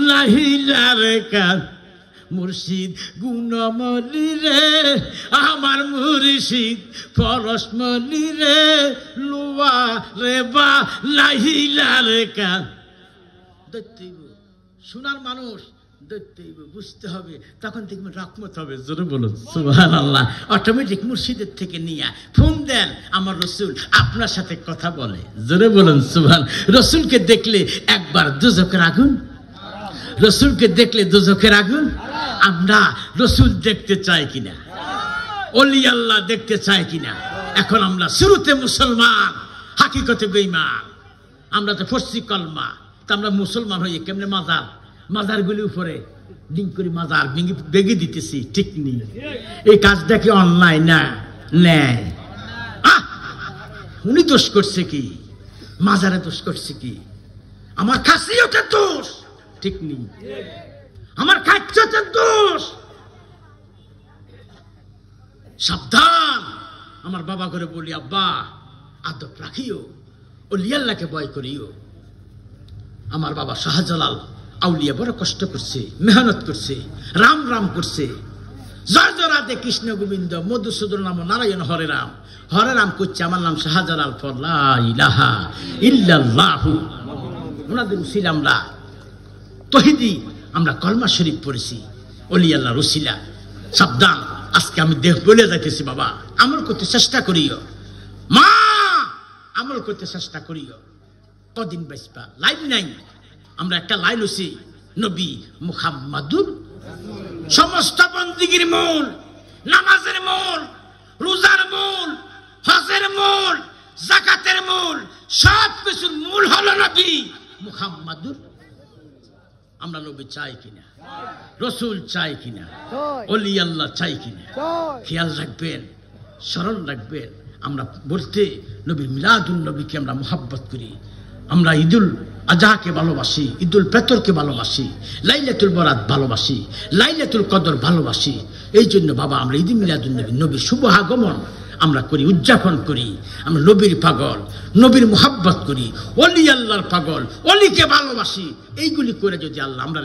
লাইলা রে কান মুর্শিদ গুণমলি রে, আমার মুর্শিদ পরশমলি রে। লুয়া রে বা লাহিলা রে কান। দেখতেইব সোনার মানুষ, দেখতেইব বুঝতে হবে, তখন দেখবেন রহমত হবে। জোরে বলুন সুবহানাল্লাহ। অটোমেটিক মুর্শিদের থেকে নিয়ে ফোন দেন, আমার রসুল আপনার সাথে কথা বলে। জোরে বলুন সুবহান। রসুলকে দেখলে একবার দোজখের আগুন, রসুলকে দেখলে দোজখের আগুন। আমরা রসুল দেখতে চাই কিনা, ওলি আল্লাহ দেখতে চাই কিনা? এখন আমরা শুরুতে মুসলমান, হাকিকতে বেঈমান। আমরা তো পড়ছি কলমা, তা আমরা মুসলমান হয়ে কেমনে মাজারগুলি উপরে ডিং করে মাজার বেগে দিতেছি, ঠিক নেই। এই কাজটা কি অন্যায় না? ন্যায়। উনি দোষ করছে কি? মাজারে দোষ করছে কি? আমার খাসিয়তের দোষ, ঠিক নেই। আমার খাচ্ছতের দোষ। সাবধান। আমার বাবা করে বলি, আব্বা আদব রাখিও, ওলি আল্লাহকে ভয় করিও। আমার বাবা শাহজালাল আউলিয়া বড় কষ্ট করছে, মেহনত করছে, রাম রাম করছে। জয় জয় রাধে কৃষ্ণ গোবিন্দ মধুসূদন নাম নারায়ণ হরে রাম করছে। আমার নাম শাহজালাল, ফর লা ইলাহা ইল্লাল্লাহু। ওনাদের উসিলা আমরা তহিদি, আমরা কলমা শরীফ পড়েছি, ওলি আল্লাহর উসিলা। সাবধান। আজকে আমি দেহ বলে যাইতেছি, বাবা আমল করতে চেষ্টা করিও, মা আমল করতে চেষ্টা করিও। কদিন বাঁচবা, লাইন নাই। আমরা একটা লাইন হচ্ছি, নবী মুহাম্মাদুর সমস্ত বন্দিগির মূল, নামাজের মূল, রোজার মূল, হজের মূল, যাকাতের মূল, সব কিছুর মূল হলো নবী মুহাম্মাদুর। আমরা নবী চাই কিনা, রসুল চাই কিনা, ওলি আল্লাহ চাই কিনা? খেয়াল রাখবেন, স্মরণ রাখবেন। আমরা বলতে নবীর মিলাদুন নবীকে আমরা মোহাব্বত করি। আমরা ঈদুল আজহাকে ভালোবাসি, ঈদুল ফিতরকে ভালোবাসি, লাইলাতুল বরাত ভালোবাসি, লাইলাতুল কদর ভালোবাসি। এই জন্য বাবা আমরা ঈদ মিলাদুন নবী, নবীর শুভ আগমন আমরা করি, উদযাপন করি। আমরা নবীর পাগল, নবীর মোহাব্বত করি, ওলি আল্লাহর পাগল, ওলিকে ভালোবাসি। এইগুলি করে যদি আল্লাহ আমরা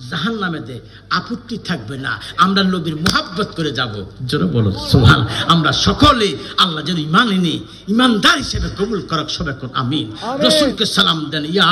জাহান্নামে দে, আপত্তি থাকবে না। আমরা নবীর মোহাব্বত করে যাব। জোরে বলো সুবহান। আমরা সকলে আল্লাহ যেন ঈমান এনে ঈমানদার হিসেবে কবুল করক। সবাই আমিন। রাসূলকে সালাম দেন, ইয়া